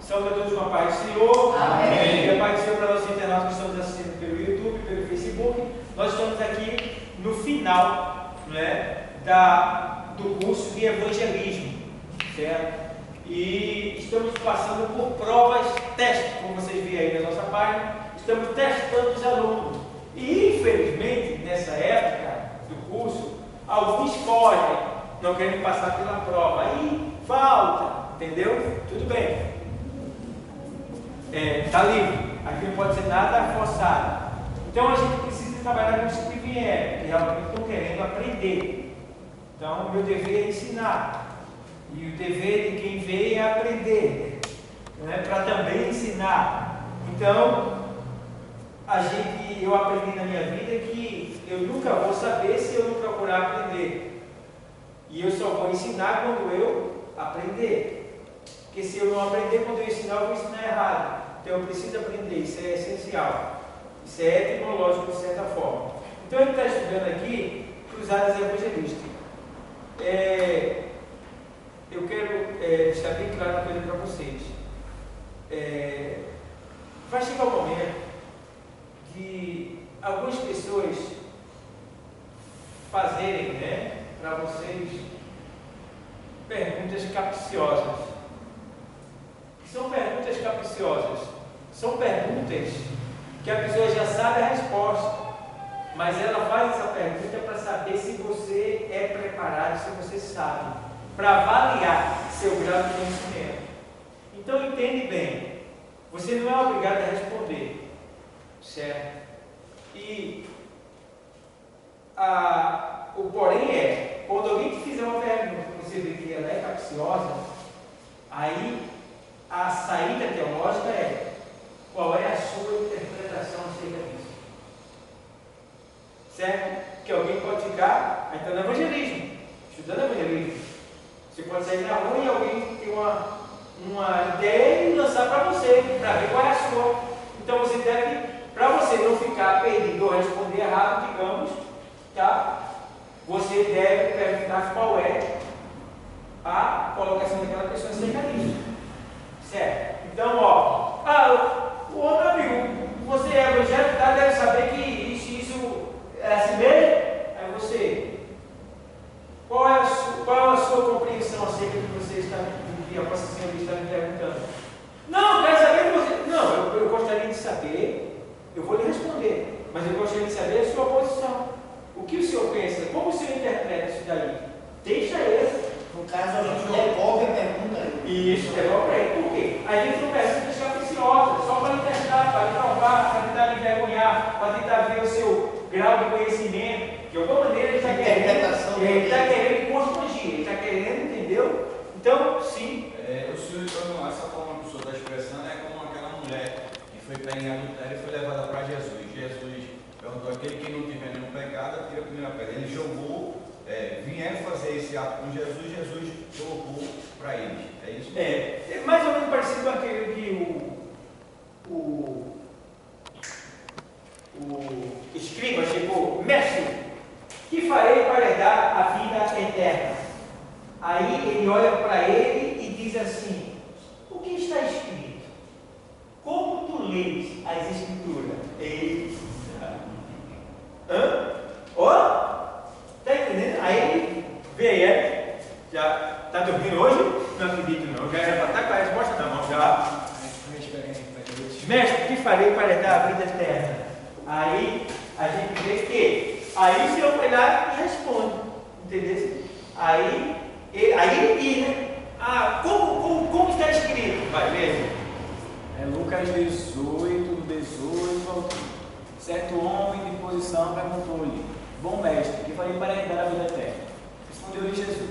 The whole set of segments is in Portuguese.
Saúde a todos com a paz do Senhor. Amém. E a paz do Senhor para os internautas que estão nos assistindo pelo YouTube, pelo Facebook. Nós estamos aqui no final, né, do curso de evangelismo, certo? E estamos passando por provas, testes, como vocês veem aí na nossa página. Estamos testando os alunos. E infelizmente, nessa época do curso, alguns fogem, não querem passar pela prova. Aí falta, entendeu? Tudo bem. Está livre. Aqui não pode ser nada forçado. Então a gente precisa trabalhar com os que vieram, que realmente estão querendo aprender. Então o meu dever é ensinar. E o dever de quem veio é aprender, né, para também ensinar. Então, eu aprendi na minha vida que eu nunca vou saber se eu não procurar aprender. E eu só vou ensinar quando eu aprender. Porque se eu não aprender, quando eu ensinar, eu vou ensinar errado. Então eu preciso aprender, isso é essencial. Isso é tecnológico de certa forma. Então ele está estudando aqui Cruzadas Evangelísticas. Eu quero deixar bem claro uma coisa para vocês. Vai chegar o momento de algumas pessoas fazerem, né, para vocês perguntas capciosas. São perguntas capciosas. São perguntas que a pessoa já sabe a resposta, mas ela faz essa pergunta para saber se você é preparado, se você sabe, para avaliar seu grau de conhecimento. Então entende bem, você não é obrigado a responder, certo? E o porém é, quando alguém te fizer uma pergunta que você vê que ela é capciosa, aí a saída teológica é: qual é a sua interpretação acerca disso? Certo? Que alguém pode ficar então no evangelismo, estudando evangelismo. Você pode sair na rua e alguém tem uma ideia e lançar para você, para ver qual é a sua. Então você deve, para você não ficar perdido ou responder errado, digamos, tá? Você deve perguntar qual é a colocação daquela pessoa acerca disso. Certo? Então, o outro amigo, você é evangélico, tá? Deve saber que isso é assim mesmo? Aí você, qual é a sua compreensão acerca do que você está, do que a Vossa Senhoria está me perguntando? Não, quero saber que você. Não, eu gostaria de saber, eu vou lhe responder, mas eu gostaria de saber a sua posição. O que o senhor pensa? Como o senhor interpreta isso daí? Deixa ele. No caso, a gente devolve a pergunta. Isso, devolve para ele. Por quê? A gente não precisa deixar preciosa, só para lhe testar, para lhe provar, para tentar lhe envergonhar, para tentar ver o seu grau de conhecimento. De alguma maneira ele está querendo constrangir, ele está querendo, entendeu? Então, sim. O senhor, então, essa forma que o senhor está expressando é como aquela mulher que foi pega em adultério e foi levada para Jesus. Jesus perguntou: aquele que não tiver nenhum pecado, atira a primeira pedra. Ele jogou. Vieram fazer esse ato com Jesus, Jesus colocou para eles. É isso? É mais ou menos parecido com aquele que o escriba chegou: mestre, que farei para herdar a vida eterna? Aí ele olha para ele e diz assim: o que está escrito? Como tu lês as escrituras? Eita! Está entendendo? Aí ele vê, já está dormindo hoje? Não acredito não, já era para estar com a resposta na mão já. Mestre, o que farei para herdar a vida eterna? Aí a gente vê que, aí o Senhor vai lá e responde, entendeu? Aí ele diz, né? Como está escrito? Vai ver. Lucas 18. Certo homem de posição perguntou-lhe: bom mestre, que farei para herdar a vida eterna? Respondeu-lhe Jesus: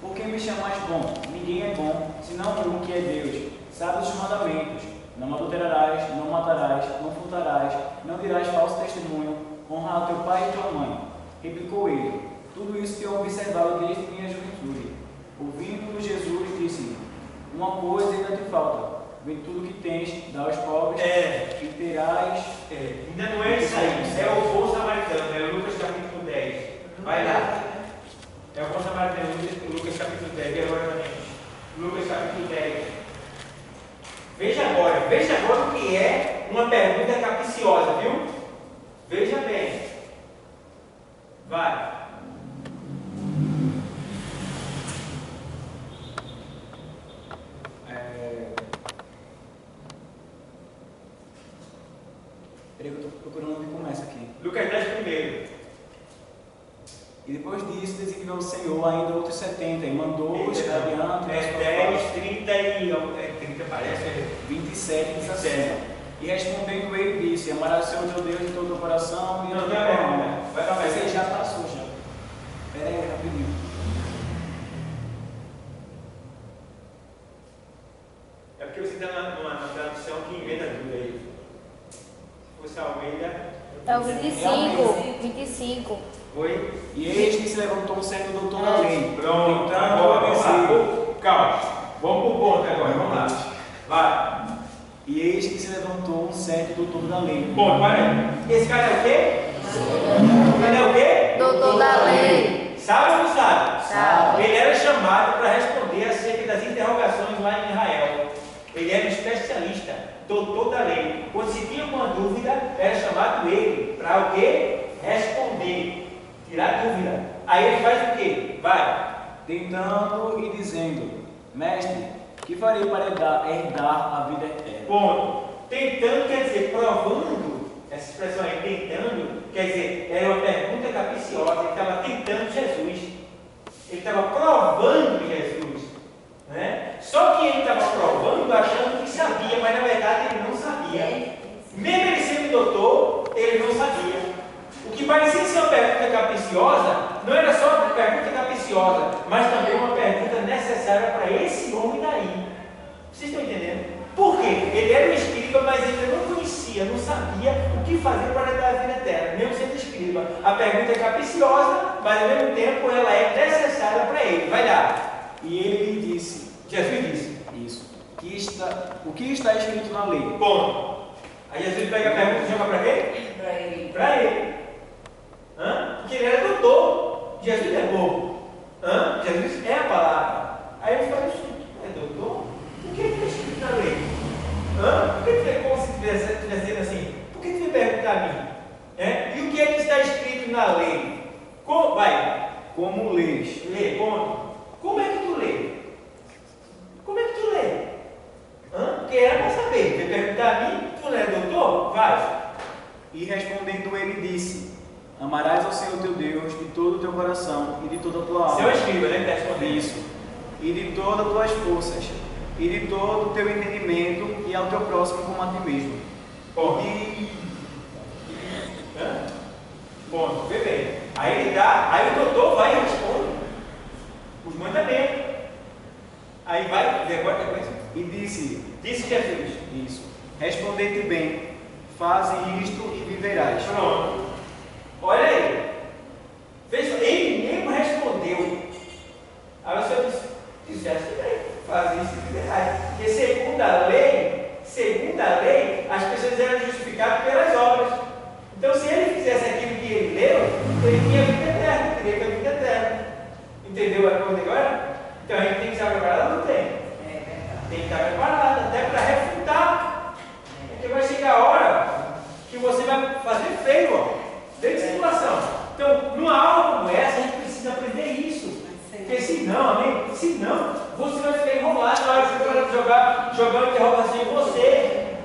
por que me chamais bom? Ninguém é bom, senão um que é Deus. Sabe os mandamentos: não adulterarás, não matarás, não furtarás, não dirás falso testemunho, honra a teu pai e tua mãe. Replicou ele: tudo isso tenho observado desde minha juventude. Ouvindo Jesus, disse: uma coisa ainda te falta. Vende tudo que tens, dá aos pobres, e terás. Ainda não é isso aí, é o bom samaritano, é Lucas capítulo 10. Vai lá. É o bom samaritano, Lucas capítulo 10, vergonha. Lucas capítulo 10. que é uma pergunta capciosa, viu? Veja bem. Vai. Peraí, eu estou procurando onde começa aqui. Lucas 10 primeiro. E depois disso designou o Senhor ainda outros 70 e mandou-os adiante. 10, 30 e 30 parece. 27 diz assim. E respondendo ele disse: amarás o Senhor teu Deus de todo o coração e Não, de não toda é, a alma. né? Vai lá, Mas ele já passou já. Pera aí, rapidinho. É porque você está numa tradução que emenda tudo aí. Se fosse a Almeida. É o 25. 25. Foi? E eis que se levantou um certo doutor da lei. Pronto, Então, agora vamos dizer, lá. Calma. Vamos pro ponto agora, vamos lá. Vai. e eis que se levantou um certo doutor da lei. Bom, para aí. Esse cara é o quê? Ele é o quê? Doutor da lei. Sabe ou não sabe? Sabe. Ele era chamado para responder acerca das interrogações lá em Israel. Ele era um especialista, doutor da lei. Quando se tinha alguma dúvida, era chamado ele para o quê? Responder. Tirar dúvida. Aí ele faz o quê? Vai. Tentando e dizendo: mestre, que farei para herdar a vida eterna? Ponto. Tentando quer dizer provando. Essa expressão aí, tentando, quer dizer, era uma pergunta capciosa. Ele estava tentando Jesus. Ele estava provando Jesus. Né? Só que ele estava provando achando que sabia, mas na verdade ele não sabia. Mesmo ele sendo doutor, ele não sabia. O que parecia ser uma pergunta capciosa, não era só uma pergunta capciosa, mas também uma pergunta necessária para esse homem daí. Vocês estão entendendo? Por quê? Ele era um escriba, mas ele não conhecia, não sabia o que fazer para dar a vida eterna, mesmo sendo escriba. A pergunta é capciosa, mas ao mesmo tempo ela é necessária para ele. Vai lá. E ele lhe disse: Jesus disse. isso. O que está escrito na lei? Ponto. Aí Jesus pega a pergunta e joga para quem? Para ele. Para ele. Porque ele era doutor. Jesus é bobo. Jesus é a palavra. Aí ele fala: é doutor? O que está escrito na lei? Por que é como se estivesse dizendo assim? Por que você pergunta a mim? E o que é que está escrito na lei? Vai. Como lês? Lê, ponto. Como é que tu lê? Como é que tu lê? Porque era para saber. Você perguntar a mim, tu não é doutor? Vai. E respondendo ele disse: amarás ao Senhor teu Deus de todo o teu coração e de toda a tua alma. Seu escriba, né? Que está respondendo Isso. E de todas as tuas forças, e de todo o teu entendimento, e ao teu próximo como a ti mesmo. Ponto. Ponto. Vê bem. Aí ele dá, aí o doutor vai e responde os mandamentos. Aí vai, vê agora depois. E disse Jesus. isso: respondei-te bem, faze isto e viverás. Pronto. Olha aí. Veja, ele mesmo respondeu. Aí o Senhor dissesse bem, faz isso e viverás. Porque segundo a lei, as pessoas eram justificadas pelas obras. Então, se ele fizesse aquilo que ele leu, ele tinha vida eterna, teria a vida eterna. Entendeu a coisa agora? Então a gente tem que estar preparado ou não tem? Tem que estar preparado, até para refutar. Porque vai chegar a hora que você vai fazer feio, ó. Dentro de situação. Então, numa aula como essa, a gente precisa aprender isso. Porque senão, amém? Senão, você vai ficar enrolado na hora que você vai jogar interrogação em você.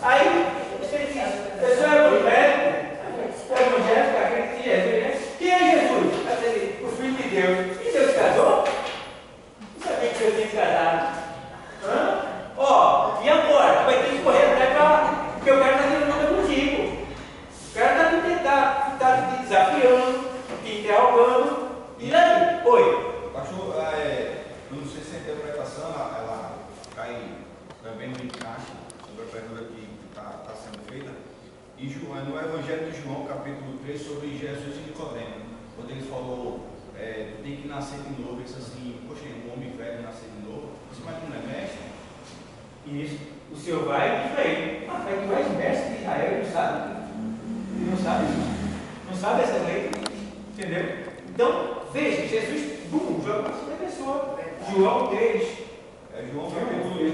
Aí, você diz: eu sou evangélico, acredito em Jesus, né? Quem é Jesus? O Filho de Deus. E Deus casou? Não sabia que Deus tinha casado. E agora? Vai ter que correr até para. Porque o cara está tendo luta contigo. O cara está te desafiando, te interrogando. E aí? Oi? Pastor, eu não sei se a interpretação ela cai também no encaixe sobre a pergunta que está sendo feita. E João, no Evangelho de João, capítulo 3, sobre Jesus e Nicodemo, quando ele falou, tu tem que nascer de novo, ele disse assim: poxa, um homem velho nascer de novo, você mas não é mestre? Isso. O Senhor vai e diz para ele: mas tu és mestre de Israel, ele não sabe? Ele não sabe isso. Não sabe essa lei. Entendeu? Então, veja, Jesus, joga para cima da pessoa. João 3. João capítulo 3.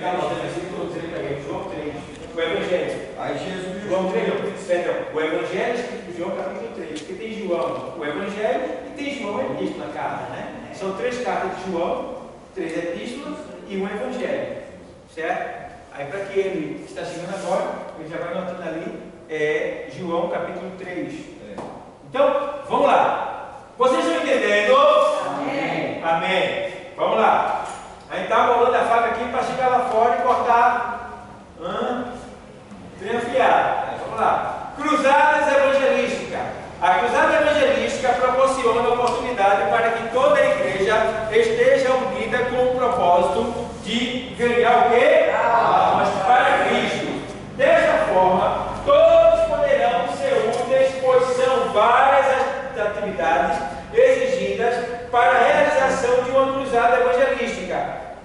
João 3. o Evangelho. Aí Jesus. João 3, não, perdão. O Evangelho escrito por João, capítulo 3. Porque tem João, o Evangelho, e tem João, a epístola, a carta, né? São 3 cartas de João, 3 epístolas e um Evangelho. Certo? Aí, para quem está chegando agora, ele já vai anotando ali, é João, capítulo 3. Então, vamos lá. Vocês estão entendendo? Amém. Amém. Vamos lá. A gente está rolando a faca aqui para chegar lá fora e cortar. Trem afiado. Vamos lá. Cruzadas evangelísticas. A cruzada evangelística proporciona oportunidade para que toda a igreja esteja unida com o propósito de ganhar o quê? Almas para Cristo. Desta forma, todos poderão ser úteis, pois são várias as atividades exigidas para a realização de uma cruzada evangelística.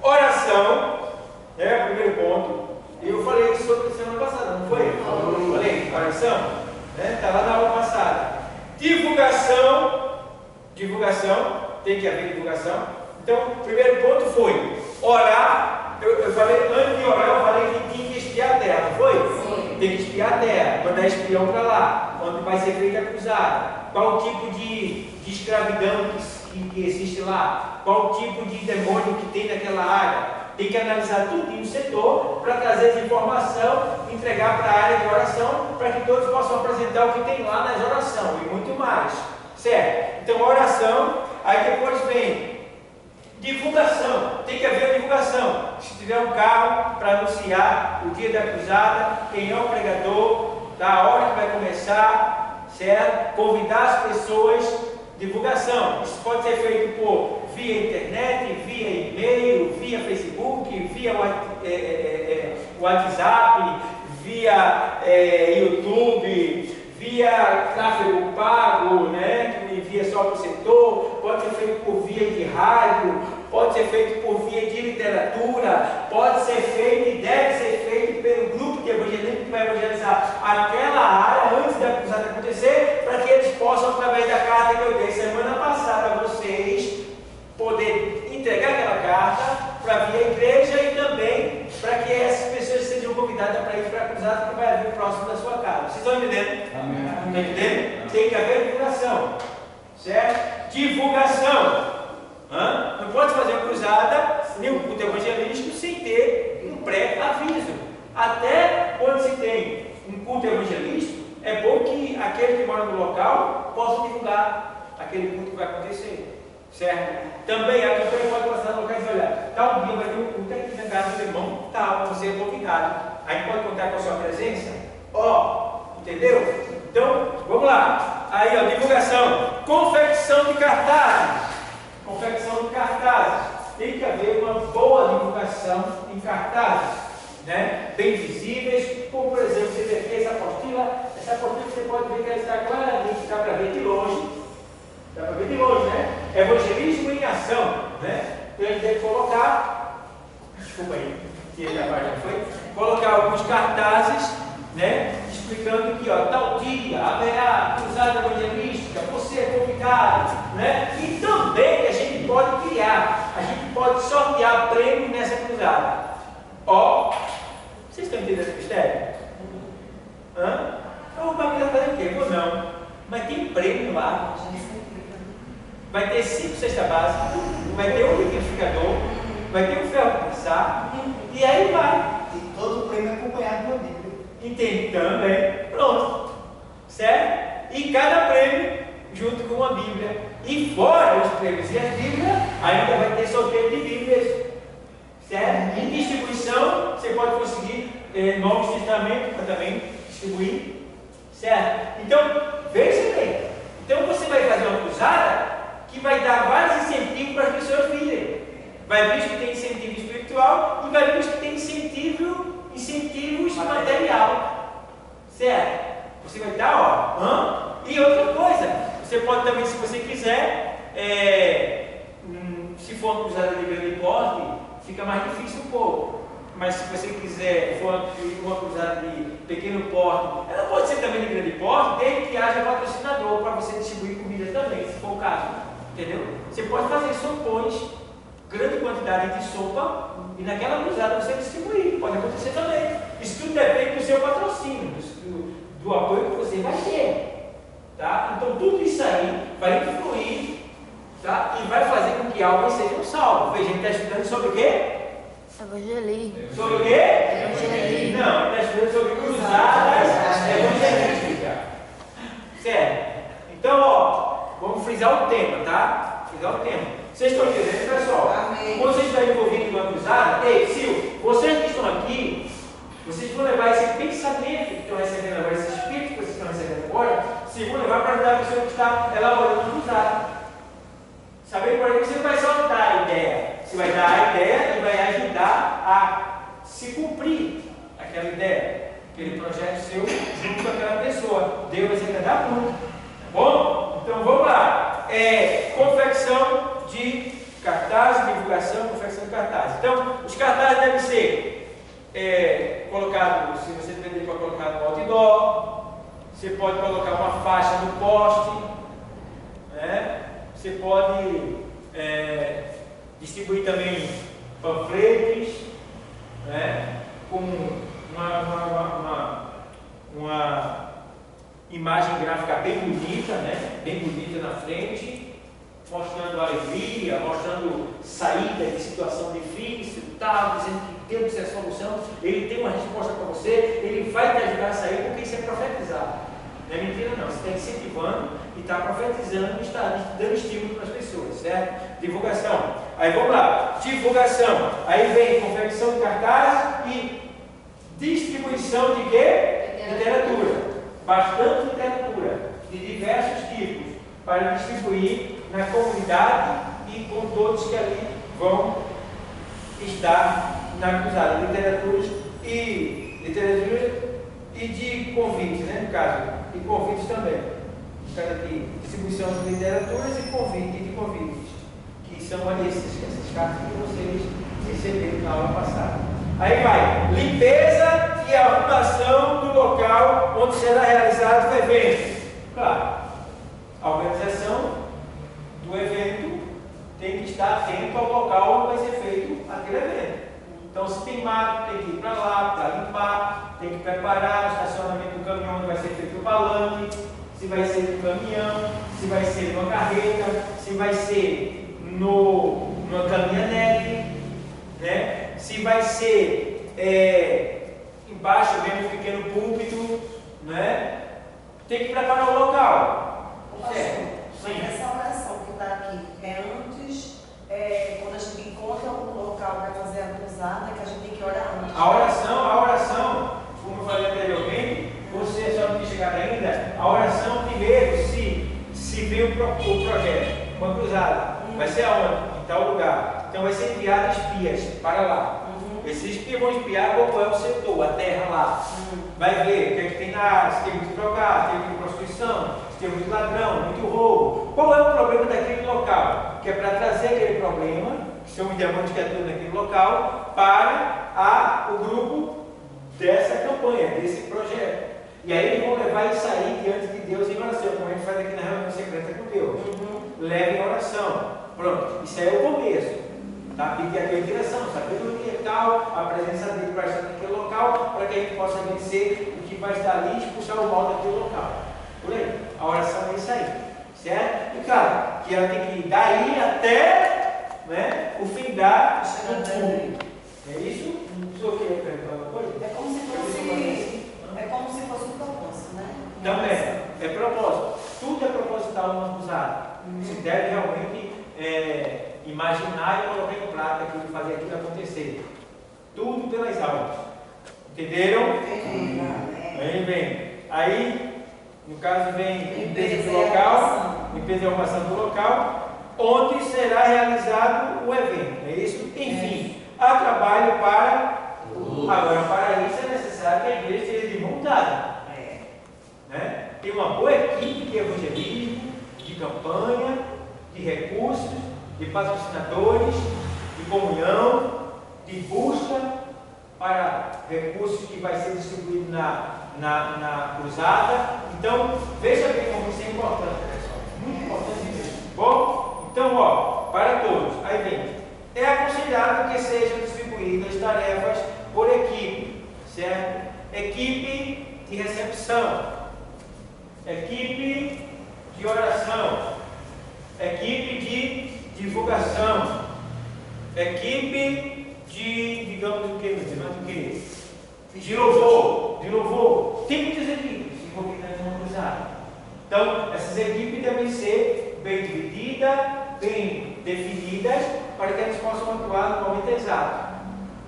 Oração, o primeiro ponto. Eu falei isso sobre semana passada, não foi? Falei, oração, está lá na aula passada. Divulgação, tem que haver divulgação. Então, o primeiro ponto foi orar. Eu falei, antes de orar, eu falei que tinha que espiar a terra, não foi? Sim. Tem que espiar a terra, mandar espião para lá, onde vai ser feita a cruzada. Qual o tipo de escravidão que existe lá? Qual o tipo de demônio que tem naquela área? Tem que analisar tudo no setor para trazer essa informação, entregar para a área de oração, para que todos possam apresentar o que tem lá nas orações e muito mais. Certo? Então, oração, aí depois vem divulgação. Tem que haver divulgação. Se tiver um carro para anunciar o dia da cruzada, quem é o pregador, da hora que vai começar, certo? Convidar as pessoas, divulgação. Isso pode ser feito via internet, via e-mail, via Facebook, via WhatsApp, via YouTube, via tráfego pago, que envia só para o setor, pode ser feito por via de rádio, pode ser feito por via de literatura, pode ser feito e deve ser feito pelo grupo de evangelismo que vai evangelizar aquela área antes da cruzada acontecer, para que eles possam, através da carta que eu dei semana passada a vocês, poder entregar aquela carta para vir à igreja e também para que essas pessoas sejam convidadas para ir para a cruzada que vai haver próximo da sua casa. Vocês estão entendendo? Amém. Estão entendendo? Tem que haver divulgação. Certo? Divulgação. Não pode fazer uma cruzada, nem um culto evangelístico, sem ter um pré-aviso. Até quando se tem um culto evangelístico, é bom que aquele que mora no local possa divulgar aquele culto que vai acontecer. Certo? Também a campanha pode passar no local e dizer, olha, tal dia vai ter um culto aqui na casa do irmão, tal, você é convidado. Aí pode contar com a sua presença? Entendeu? Então, vamos lá. Aí, divulgação. Confecção de cartazes. Confecção de cartazes. Tem que haver uma boa divulgação em cartazes, bem visíveis, como por exemplo, você vê aqui essa apostila você pode ver que ela está claramente, dá para ver de longe. Dá para ver de longe, Evangelismo em ação, Então ele deve colocar, desculpa aí, tirei a página, foi? Colocar alguns cartazes, explicando que, tal dia haverá cruzada evangelística, você é convidado, E também a gente pode criar, a gente pode sortear prêmio nessa cruzada. Vocês estão entendendo esse mistério? O bagulho está fazendo o quê? Não, mas tem prêmio lá. Vai ter 5 cestas básicas, vai ter um liquidificador, vai ter um ferro de passar, e aí vai. E todo o prêmio acompanhado de uma Bíblia. Entende também? Pronto. Certo? E cada prêmio junto com uma Bíblia. E fora os prêmios e as Bíblias, ainda vai ter sorteio de Bíblias. Certo? Em distribuição, você pode conseguir Novos Testamentos para também distribuir. Certo? Então, veja bem. Então você vai fazer uma cruzada que vai dar vários incentivos para as pessoas virem. Vai ver que tem incentivo espiritual e vai ver que tem incentivos material. Certo? Você vai dar, E outra coisa, você pode também, se você quiser, se for uma cruzada de grande porte, fica mais difícil um pouco. Mas se você quiser, for uma cruzada de pequeno porte, ela pode ser também de grande porte, desde que haja patrocinador para você distribuir comida também, se for o caso. Entendeu? Você pode fazer sopões, grande quantidade de sopa, e naquela cruzada você distribuir. Pode acontecer também. Isso tudo depende do do apoio que você vai ter. Tá? Então tudo isso aí vai influir, tá? E vai fazer com que alguém seja salvo. Veja, ele está estudando sobre o quê? Evangelismo. Sobre o quê? Evangelismo. Não, ele está estudando sobre cruzadas evangelísticas. Certo? Então, ó, vamos frisar o tema, tá? Frisar o tema. Vocês estão entendendo, pessoal? Amém. Quando vocês estão envolvidos em uma cruzada, ei, Sil, vocês que estão aqui, vocês vão levar esse pensamento que estão recebendo agora, esse espírito que vocês estão recebendo agora, vocês vão levar para ajudar a pessoa que está elaborando a cruzada. Sabendo, por exemplo, você não vai só dar a ideia, você vai dar a ideia e vai ajudar a se cumprir aquela ideia, aquele projeto seu junto com aquela pessoa. Deus vai ser dar muito. Tá bom? Então vamos lá. Confecção de cartazes, divulgação, confecção de cartazes. Então, os cartazes devem ser colocados, se você depender, pode colocar no outdoor, você pode colocar uma faixa no poste, né? Você pode distribuir também panfletos, né? Com uma imagem gráfica bem bonita, né? Bem bonita na frente, mostrando alegria, mostrando saída de situação difícil, tal, dizendo que Deus é a solução, Ele tem uma resposta para você, Ele vai te ajudar a sair, porque isso é profetizar. Não é mentira não, você está incentivando e está profetizando e está dando estímulo para as pessoas, certo? Divulgação. Aí vamos lá, divulgação. Aí vem confecção de cartaz e distribuição de quê? Literatura. Bastante literatura, de diversos tipos, para distribuir na comunidade e com todos que ali vão estar na cruzada. Literaturas e de convites, né? No caso, e convites também. No caso aqui, distribuição de literaturas e convites, que são essas cartas que vocês receberam na aula passada. Aí vai, limpeza e arrumação do local onde será realizado o evento. Claro, a organização do evento tem que estar atento ao local onde vai ser feito aquele evento. Então, se tem mato, tem que ir para lá, para limpar, tem que preparar o estacionamento do caminhão onde vai ser feito o palanque, se vai ser no caminhão, se vai ser numa carreta, se vai ser numa caminhonete, né? Se vai ser embaixo mesmo um pequeno púlpito, né? Tem que preparar o local. Mas essa oração que está aqui é antes, quando a gente encontra um local para fazer a cruzada, que a gente tem que orar antes. A oração, como eu falei anteriormente, você só não tinha chegado ainda, a oração primeiro, se vê o projeto, uma cruzada, vai ser aonde? Em tal lugar. Então vai ser enviado espias para lá. Esses espias vão espiar qual é o setor, a terra lá. Vai ver o que é que tem na área, se tem muito drogar, se tem muita prostituição, se tem muito ladrão, muito roubo. Qual é o problema daquele local? Que é para trazer aquele problema, que são os demônios que atuam naquele local, para o grupo dessa campanha, desse projeto. E aí eles vão levar isso aí diante de Deus em oração, como a gente faz aqui na reunião secreta com Deus. Leva em oração. Pronto, isso aí é o começo. Tá? Pedir aquela direção, sabedoria e tal, a presença dele vai estar naquele local, para que a gente possa vencer o que vai estar ali e expulsar o mal daquele local. Por aí, a oração é isso aí, certo? E claro, que ela tem que ir daí até, né, o fim da culto. É isso? Não sei o que é perguntar alguma coisa? É como se fosse um propósito, né? Também, é propósito. Tudo é proposital numa cruzada. Se deve realmente imaginar e colocar em prática aquilo, fazer aquilo acontecer. Tudo pelas almas. Entenderam? Aí vem. Aí, no caso, vem limpeza do local, limpeza e arrumação do local, onde será realizado o evento. É isso? Enfim, há trabalho para. Agora, para isso é necessário que a igreja seja montada. Né? Tem uma boa equipe de evangelismo, de campanha, de recursos, de patrocinadores, de comunhão, de busca para recursos que vai ser distribuído na cruzada. Então, veja bem como isso é importante, pessoal. Muito importante mesmo. Bom, então, para todos. Aí vem. É aconselhável que sejam distribuídas tarefas por equipe, certo? Equipe de recepção. equipe de oração, equipe de divulgação, equipe de, digamos, o que? De louvor, tipos de equipes envolvidas numa cruzada. Então, essas equipes devem ser bem divididas, bem definidas, para que eles possam atuar no momento exato.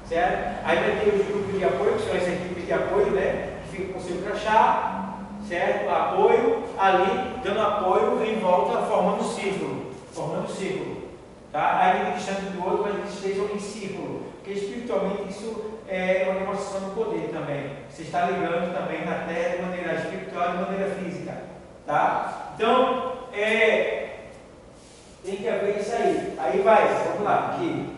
Certo? Aí vai ter os grupos de apoio, que são as equipes de apoio, né? Que ficam com o seu crachá, certo? Apoio, ali, dando apoio em volta, formando um círculo. Tá? Aí distante do outro, mas eles estejam em círculo. Porque espiritualmente isso é uma demonstração do poder também. Você está ligando também na terra de maneira espiritual e de maneira física. Tá? Então, tem que haver isso aí. Aí vai, vamos lá, aqui.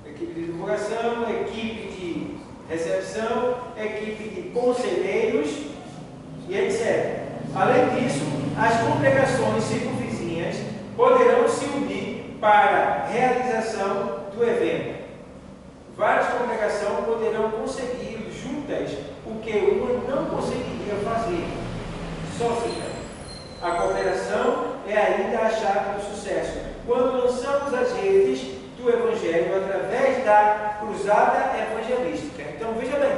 Equipe de divulgação, equipe de recepção, equipe de conselheiros e etc. Além disso, as congregações circunvizinhas poderão se unir para a realização do evento. Várias congregações poderão conseguir juntas o que uma não conseguiria fazer sozinha. A cooperação é ainda a chave do sucesso. Quando lançamos as redes do Evangelho através da cruzada evangelística. Então, veja bem,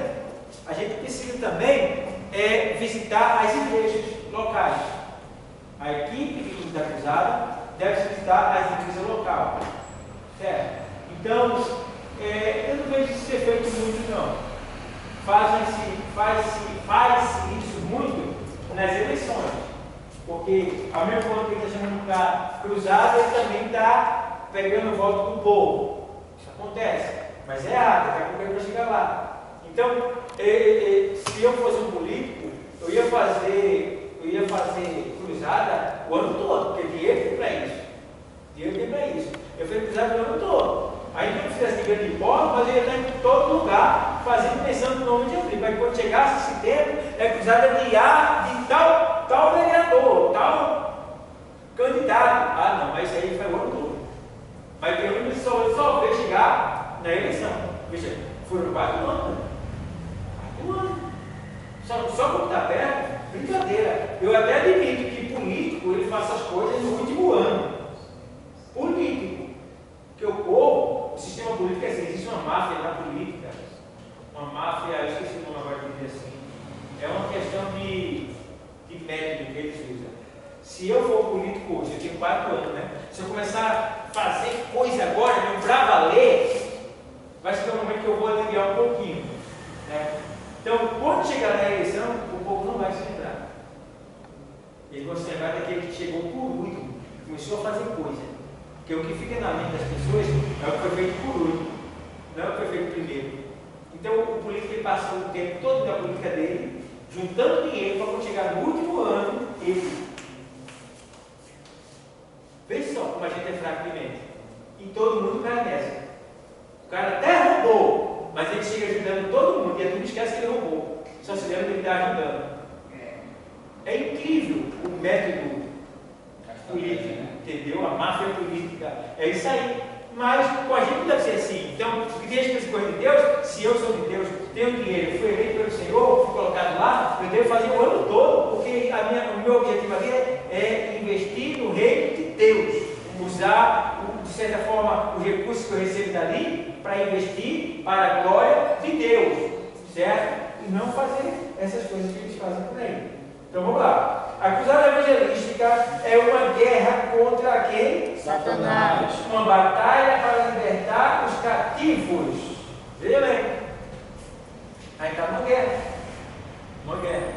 a gente precisa também visitar as igrejas locais. A equipe da cruzada deve visitar as igrejas locais. Certo? Então, eu não vejo isso ser feito muito, não. Faz-se isso muito nas eleições. Porque, ao mesmo tempo que ele está chamando para cruzada, ele também está pegando o voto do povo. Isso acontece, mas é errado, daqui a pouco ele vai chegar lá. Então, se eu fosse um político, eu ia fazer cruzada o ano todo, porque dinheiro tem para isso. Eu fiz cruzada o ano todo. Aí quando eu fizesse grande hipótese, mas eu ia estar em todo lugar, fazendo, pensando no nome de Jesus. Mas quando chegasse esse tempo, cruzada de tal vereador, tal candidato. Ah, não, mas isso aí foi o ano todo. Mas tem um que só veio chegar na eleição. Veja, foram 4 anos. 4 anos. Só quando está perto, brincadeira. Eu até admito que político ele faça as coisas no último ano. Político. Porque o povo, o sistema político é assim, existe uma máfia na política. Uma máfia, eu esqueci o nome agora de dizer assim. É uma questão de método que eles usam. Se eu for político hoje, eu tenho 4 anos, né? Se eu começar a fazer coisa agora, meu pra valer, vai ser um momento que eu vou aliviar um pouquinho. Né? Então, quando chegar na eleição, o povo não vai se lembrar. Eles vão se lembrar daquele que chegou por último, começou a fazer coisa. Porque o que fica na mente das pessoas é o que foi feito por último, não é o que foi feito primeiro. Então, o político ele passa o tempo todo da política dele, juntando dinheiro para quando chegar no último ano, ele. Veja só como a gente é fraco de mente. E todo mundo cai nessa. O cara até roubou, mas ele chega ajudando todo mundo e a turma esquece que ele roubou. Só se lembra que ele está ajudando. É incrível o método político, entendeu? A máfia política. É isso aí. Mas com a gente não deve ser assim. Então, o que tem as coisas de Deus, se eu sou de Deus, tenho dinheiro, fui eleito pelo Senhor, fui colocado lá, eu devo fazer o ano todo, porque o meu objetivo ali é investir no reino de Deus. Usar, de certa forma, os recursos que eu recebo dali para investir para a glória de Deus. Certo? E não fazer essas coisas que eles fazem por aí. Então vamos lá. A cruzada evangelística é uma guerra contra quem? Satanás. Uma batalha para libertar os cativos. Veja bem. Aí está uma guerra. Uma guerra.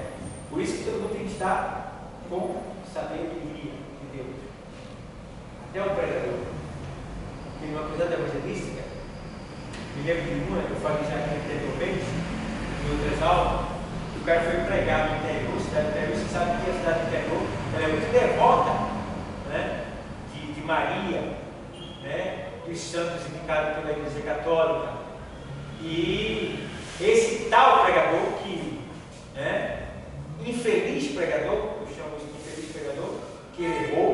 Por isso que todo mundo tem que estar com sabedoria de Deus. Até o pregador. Tem uma cruzada evangelística. Me lembro de uma que eu falei já aqui anteriormente, em outras aulas. O cara foi pregar no interior, cidade do interior. Você sabe que a cidade do interior ela é muito devota, né, de Maria, né, dos santos indicados pela Igreja Católica. E esse tal pregador, infeliz pregador, eu chamo isso de infeliz pregador, que ele errou,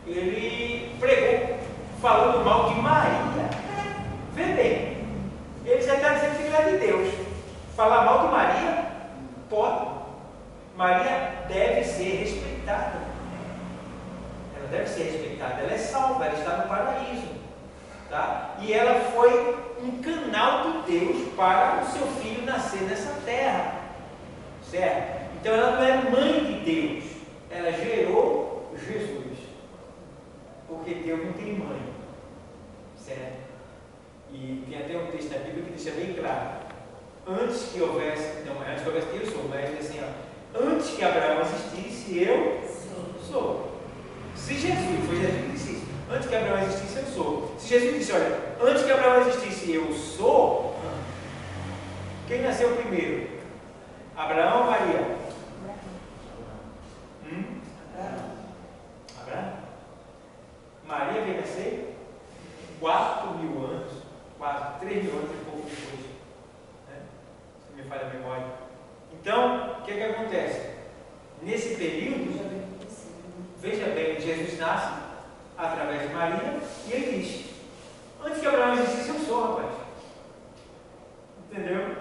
ele pregou falando mal de Maria. Vê bem, ele já está dizendo que não é de Deus. Falar mal de Maria? Pode. Maria deve ser respeitada. Ela deve ser respeitada. Ela é salva, ela está no paraíso. Tá? E ela foi um canal de Deus para o seu filho nascer nessa terra. Certo? Então ela não é mãe de Deus. Ela gerou Jesus. Porque Deus não tem mãe. Certo? E tem até um texto na Bíblia que deixa bem claro. Antes que houvesse, eu sou, mas assim, ó, antes que Abraão existisse, eu sou. Se Jesus, foi Jesus que disse isso, antes que Abraão existisse, eu sou. Se Jesus disse, olha, antes que Abraão existisse, eu sou, quem nasceu primeiro? Abraão ou Maria? Abraão. Maria veio nascer 4.000 anos, quase 3.000 anos e pouco depois. Me falha a memória. Então, o que acontece? Nesse período, veja bem, Jesus nasce através de Maria e ele diz: antes que Abraão existisse, eu sou, rapaz. Entendeu?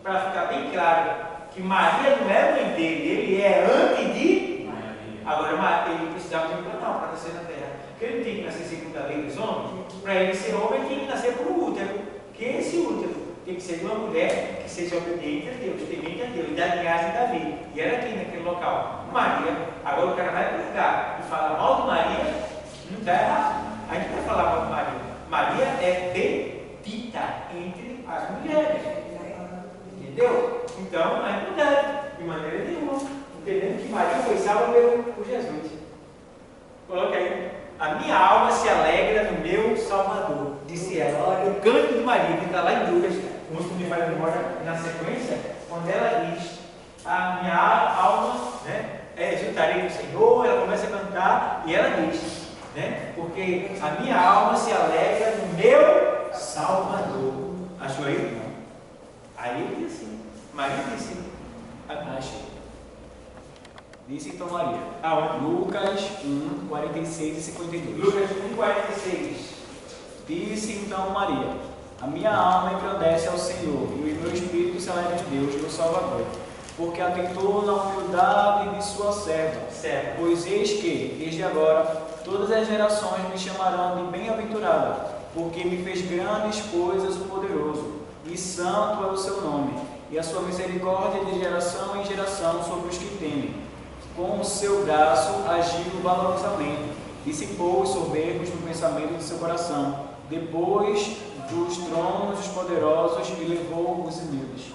Para ficar bem claro que Maria não é mãe dele, ele é antes de Maria. Agora, ele precisava de um canal para nascer na terra. Porque ele não tem que nascer segundo a lei dos homens. Para ele ser homem, ele tem que nascer por um útero. Que é esse útero tem que ser de uma mulher que seja obediente a Deus, temente a Deus, da linhagem de Davi. E era aqui naquele local. Maria. Agora o cara vai pregar e falar mal de Maria, não está errado. A gente vai falar mal de Maria. Maria é bendita entre as mulheres. Entendeu? Então, a gente não deve, de maneira nenhuma. Entendendo que Maria foi salva por Jesus. Coloca aí. A minha alma se alegra no meu Salvador, disse ela. O canto de Maria, que está lá em Lucas, o músico me faz memória na sequência, quando ela diz: a minha alma, né, exultarei no Senhor, ela começa a cantar e ela diz, né, porque a minha alma se alegra no meu Salvador. Achou aí? Não. Aí ele disse assim, Maria disse: achei. Disse então Maria. Lucas 1, 46 e 52. Lucas 1, 46. Disse então Maria: a minha alma engrandece ao Senhor, e o meu espírito se alegra de Deus, meu Salvador, porque atentou na humildade de sua serva. Certo. Pois eis que, desde agora, todas as gerações me chamarão de bem-aventurada, porque me fez grandes coisas o poderoso, e santo é o seu nome, e a sua misericórdia de geração em geração sobre os que temem. Com o seu braço agiu valorosamente, dissipou os soberbos no pensamento de seu coração, depois dos tronos dos poderosos e levou os humildes.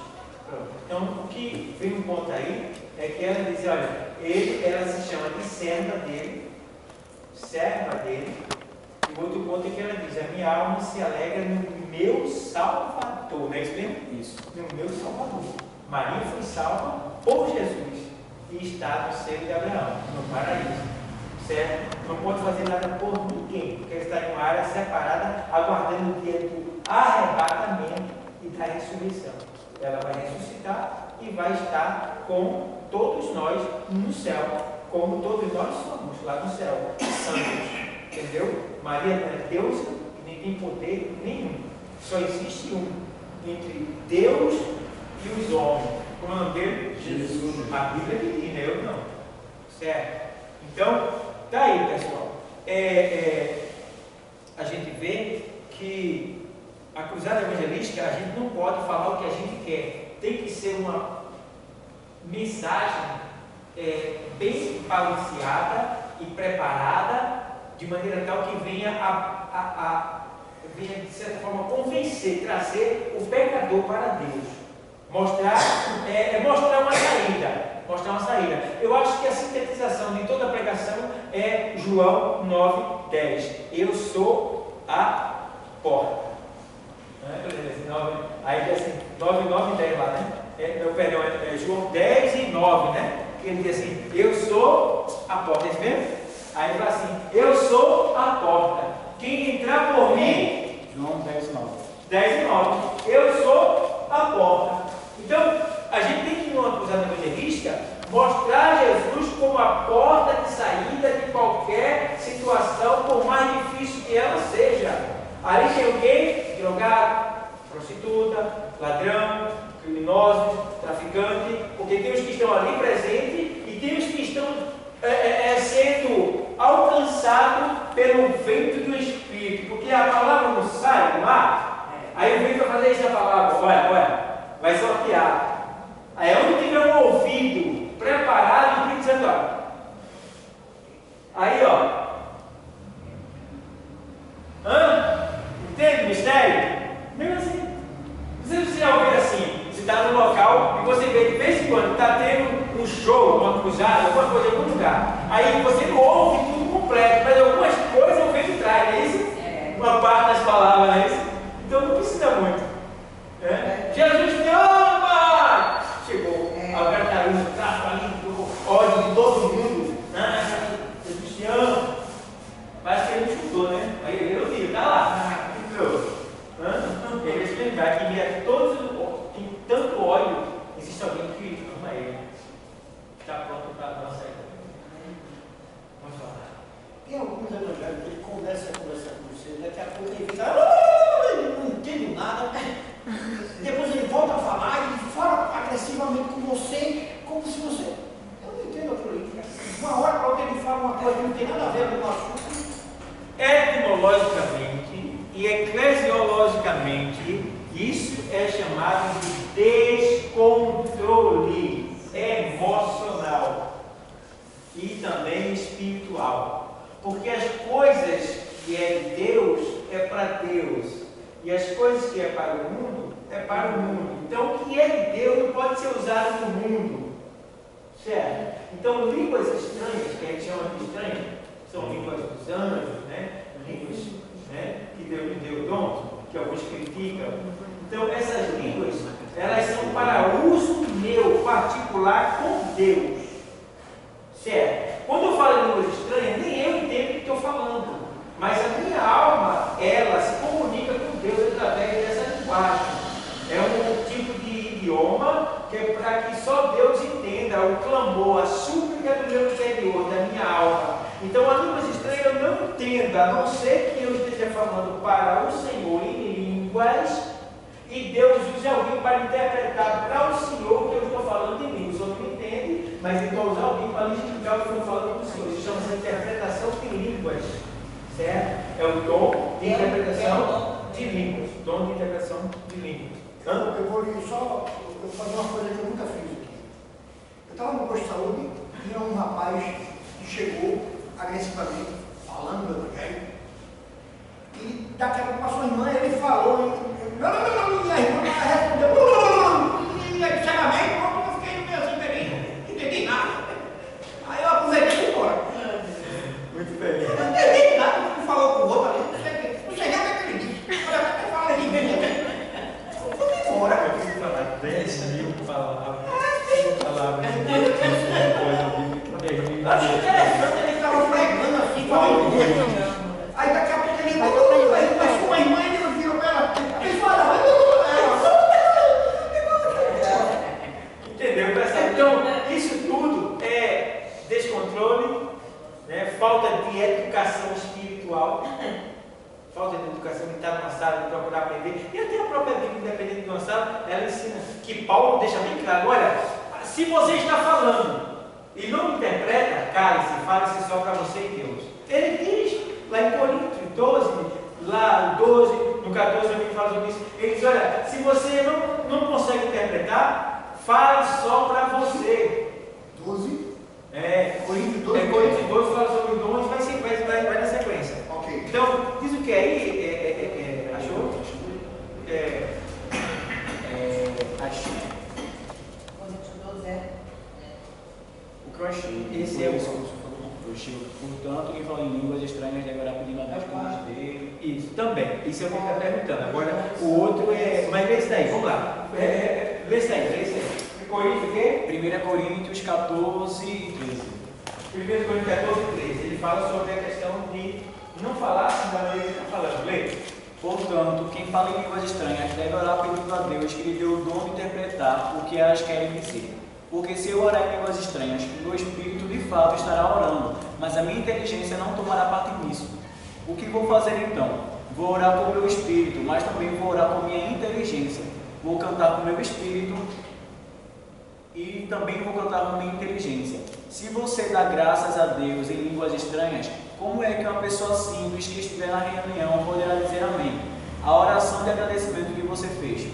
Então, o que vem um ponto aí é que ela diz, olha, ela se chama de serva dele, e o outro ponto é que ela diz: a minha alma se alegra no meu Salvador. Não é isso mesmo? Isso. No meu Salvador. Maria foi salva por Jesus e está no seio de Abraão, no paraíso. Certo? Não pode fazer nada por ninguém, porque ele está em uma área separada, aguardando o dia do arrebatamento e da ressurreição. Ela vai ressuscitar e vai estar com todos nós no céu, como todos nós somos lá no céu, santos. Entendeu? Maria não é deusa e nem tem poder nenhum. Só existe um entre Deus e os homens. Como é o nome dele? Jesus. A Bíblia que diz, né? Eu não. Certo? Então, tá aí, pessoal. A gente vê que a cruzada evangelística, a gente não pode falar o que a gente quer. Tem que ser uma mensagem bem balanceada e preparada, de maneira tal que venha de certa forma, convencer, trazer o pecador para Deus. Mostrar uma saída. Eu acho que a sintetização de toda a pregação é João 9:10. Eu sou a porta. Aí diz assim, 9, 9 e 10 lá, né? Perdão, é João 10 e 9, né? Que ele diz assim: eu sou a porta. É isso mesmo? Aí ele fala assim: eu sou a porta. Quem entrar por mim. João 10 e 9. 10 e 9. Eu sou a porta. Então, a gente tem que, numa cruzada evangelística, mostrar Jesus como a porta de saída de qualquer situação, por mais difícil que ela seja. Ali tem o quê? Drogado, prostituta, ladrão, criminosos, traficante, porque tem os que estão ali presentes tem os que estão sendo alcançados pelo vento do Espírito, porque a palavra não sai no ar, aí o vento vai fazer isso na palavra, olha, vai sortear. Aí onde tiver um ouvido preparado, o Espírito Santo, ó. Aí, ó. Entende o mistério? Mesmo assim. Você já ouviu assim? Você está no local e você vê de vez em quando está tendo um show, uma cruzada, alguma coisa em algum lugar. Aí você não ouve tudo completo, mas algumas coisas o vento traz, não é isso? Uma parte das palavras, não é isso? Então não precisa muito. Jesus te ama! Chegou. A gartaruja, tráfico ali, ódio de todo mundo. Jesus te ama. Parece que ele não chutou, né? Aí ele não viu, tá lá. Ele se lembrar que todos tem tanto ódio, existe alguém que ama ele. Está pronto para a nossa vida. Vamos falar. Tem alguns evangelhos que ele conversa com você, daqui a pouco ele fica, eu não entendo nada. Depois ele volta a falar e fala agressivamente com você, como se você. Eu não entendo a política. Uma hora para outra ele fala uma coisa que não tem nada a ver com o assunto. Etimologicamente e eclesiologicamente, isso é chamado de descontrole emocional e também espiritual. Porque as coisas que é de Deus é para Deus, e as coisas que é para o mundo é para o mundo. Então, o que é de Deus não pode ser usado no mundo, certo? Então, línguas estranhas, que a gente chama de estranhas, são línguas dos anjos, né? Línguas, né? Que Deus lhe deu dom, que alguns criticam. Então, essas línguas, elas são para uso meu particular com Deus, certo? Quando eu falo em línguas estranhas, nem eu entendo o que estou falando, mas a minha alma, ela se comunica com Deus através dessa linguagem. É um tipo de idioma que é para que só Deus entenda o clamor, a súplica do meu interior, da minha alma. Então, a línguas estranhas eu não entendo, a não ser que eu esteja falando para o Senhor em línguas e Deus use alguém para interpretar para o Senhor que eu estou falando em línguas. O Senhor não entende, mas Ele vai usar alguém para lhe explicar o que eu estou falando para o Senhor. Isso chama-se interpretação de línguas, certo? É o dom de interpretação de línguas. Dom de interpretação de línguas. Eu vou fazer uma coisa que eu nunca fiz aqui. Eu estava no posto de saúde, tinha um rapaz que chegou agressivamente, falando do evangelho, e daqui a pouco passou a irmã, ele falou, e a irmã respondeu, e cegamente, eu fiquei meio assim, não entendi nada. Aí eu aproveitei e fui embora. Muito bem. Eu não entendi nada, ele falou com o outro ali, não sei nem o que ele disse. Olha, eu falo ali, fui embora. Eu preciso falar 10.000 palavras. Acho interessante, ele estava pregando assim, aí daqui a pouco ele passou uma irmã e ele virou para ela, ele fala, entendeu, pessoal? Então, isso tudo é descontrole, né? Falta de educação espiritual, falta de educação de estar numa sala, de procurar aprender. E até a própria Bíblia, independente de uma sala, ela ensina que Paulo deixa bem claro, olha, se você está falando e não interpreta, cale-se, fale-se só para você e Deus. Ele diz lá em Coríntios 12, lá 12, no 14 ele fala sobre isso. Ele diz, olha, se você não consegue interpretar, fale só para você. 12? Coríntios 12 fala sobre o dom e vai na sequência. Ok. Então, diz o que aí? Achou? Achei. O que eu achei, Esse é o portanto, quem fala em línguas estranhas deverá pedir a Deus que nos dê. Isso, também. Isso é o que ele está perguntando. Agora, o outro é. Mas lê isso daí, vamos lá. Lê isso aí. Coríntios o quê? 1 Coríntios 14 e 13. 1 Coríntios 14 e 13. Ele fala sobre a questão de não falar assim da maneira que está falando. Lê. Portanto, quem fala em línguas estranhas deve orar pedindo a Deus que lhe dê o dom de interpretar o que elas querem dizer. Porque se eu orar em línguas estranhas, o meu espírito de fato estará orando, mas a minha inteligência não tomará parte nisso. O que vou fazer então? Vou orar com o meu espírito, mas também vou orar com a minha inteligência. Vou cantar com o meu espírito e também vou cantar com a minha inteligência. Se você dá graças a Deus em línguas estranhas, como é que uma pessoa simples que estiver na reunião poderá dizer amém? A oração de agradecimento que você fez,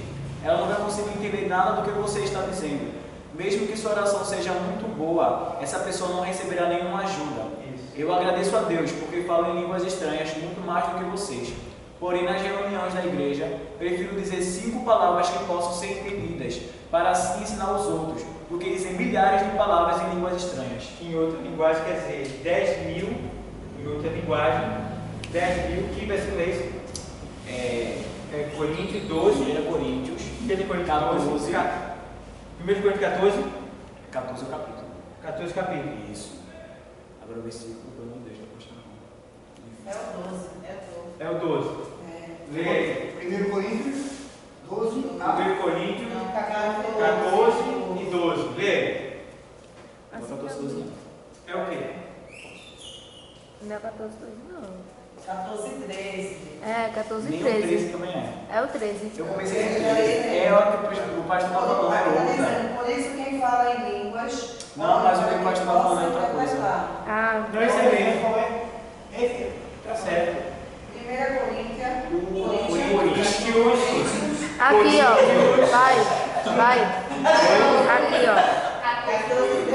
ela não vai conseguir entender nada do que você está dizendo. Mesmo que sua oração seja muito boa, essa pessoa não receberá nenhuma ajuda. Eu agradeço a Deus porque falo em línguas estranhas muito mais do que vocês. Porém, nas reuniões da igreja, prefiro dizer 5 palavras que possam ser entendidas, para assim ensinar os outros, do que dizer milhares de palavras em línguas estranhas. Em outra linguagem quer dizer 10 mil, em outra linguagem, 10 mil, que versículo é esse? Coríntios 12, 1 Coríntios 1 14. 1 Coríntios 14, 14 é o capítulo. 14 capítulo. Isso. Agora o versículo, pelo amor de Deus, está postando. É o 12, É o 12. Lê aí. 1 Coríntios 12, 1 Coríntios Não, 14 14 e 12. Lê. Não é 14, 12 não. É o quê? Não é 14, 12, não. 14 e 13. É, 14 e Nem o 13 13. também é. É o 13. Eu comecei em 13. É o que o pastor estava falando, é outra. Por isso quem fala em línguas. Não, mas o que o pastor estava falando é outra coisa. Ah, Não, esse é mesmo. Esse, tá certo. 1 Coríntios. aqui, ó. Vai. Aqui, ó.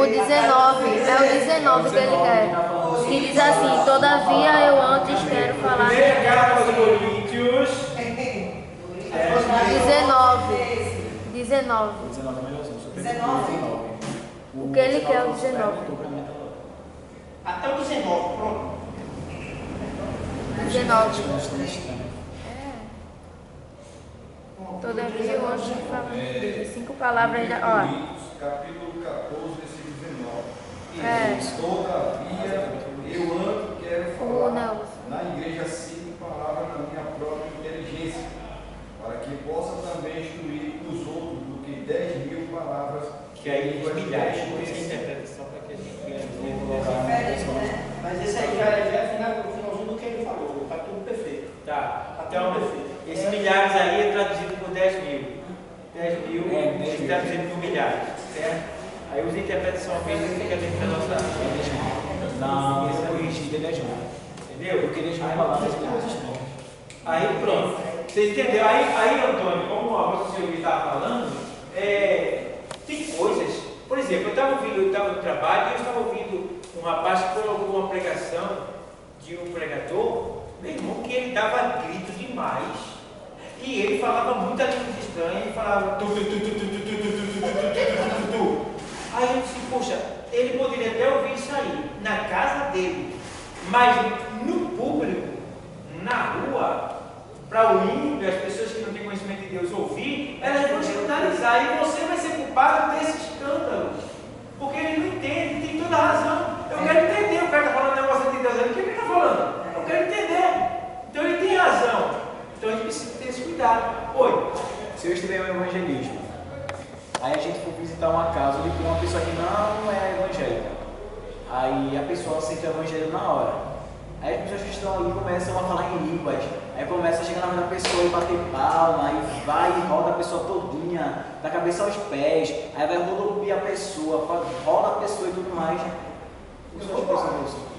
O 19. É o 19 que ele quer. Que diz assim: todavia eu antes quero falar. Primeira carta aos Coríntios. 19. 19. 19 é melhorzinho. 19? O que ele quer é o 19. até o 19, pronto. 19. Todavia eu antes quero falar. 5 palavras da. Ó. Coríntios, capítulo 14, versículo 19. É. Todavia, eu ando quero falar Não. na igreja 5 palavras na minha própria inteligência, para que possa também instruir os outros do que 10 mil palavras. Que aí os milhares. Por isso interpreta só para que a gente ganhe. Mas esse aí já é o finalzinho do que ele falou, está tudo perfeito. Tá. Está Então, tudo perfeito. esse milhares aí é traduzido por 10 mil. 10 mil é traduzido por milhares. Certo? Aí os interpretações feitas fica dentro da nossa. Não, eu corrigi de 10 mil. Entendeu? Eu queria chamar palavras de línguas estranhas. Aí pronto. Você entendeu? Aí Antônio, como a vossa senhoria estava falando, tem coisas. Por exemplo, eu estava no trabalho e eu estava ouvindo um rapaz que colocou uma pregação de um pregador, meu irmão, que ele dava gritos demais. E ele falava muita língua estranha, ele falava tu. Aí eu disse, poxa, ele poderia até ouvir isso aí, na casa dele, mas no público, na rua, para o ímpio, as pessoas que não têm conhecimento de Deus ouvir, elas vão escandalizar e você vai ser culpado desse escândalo, porque ele não entende, tem toda a razão. Eu quero entender, o cara está falando um negócio de Deus, o que ele está falando? Eu quero entender. Então ele tem razão. Então a gente precisa ter esse cuidado. Oi. Se eu estudei o evangelismo, aí a gente for visitar uma casa onde tem uma pessoa que não é evangélica, aí a pessoa aceita o evangelho na hora. Aí as pessoas que estão ali começam a falar em línguas, aí começa a chegar na frente da pessoa e bater palma, aí vai e roda a pessoa todinha, da cabeça aos pés, aí vai rodopiar a pessoa, roda a pessoa e tudo mais. As pessoas pensam nisso.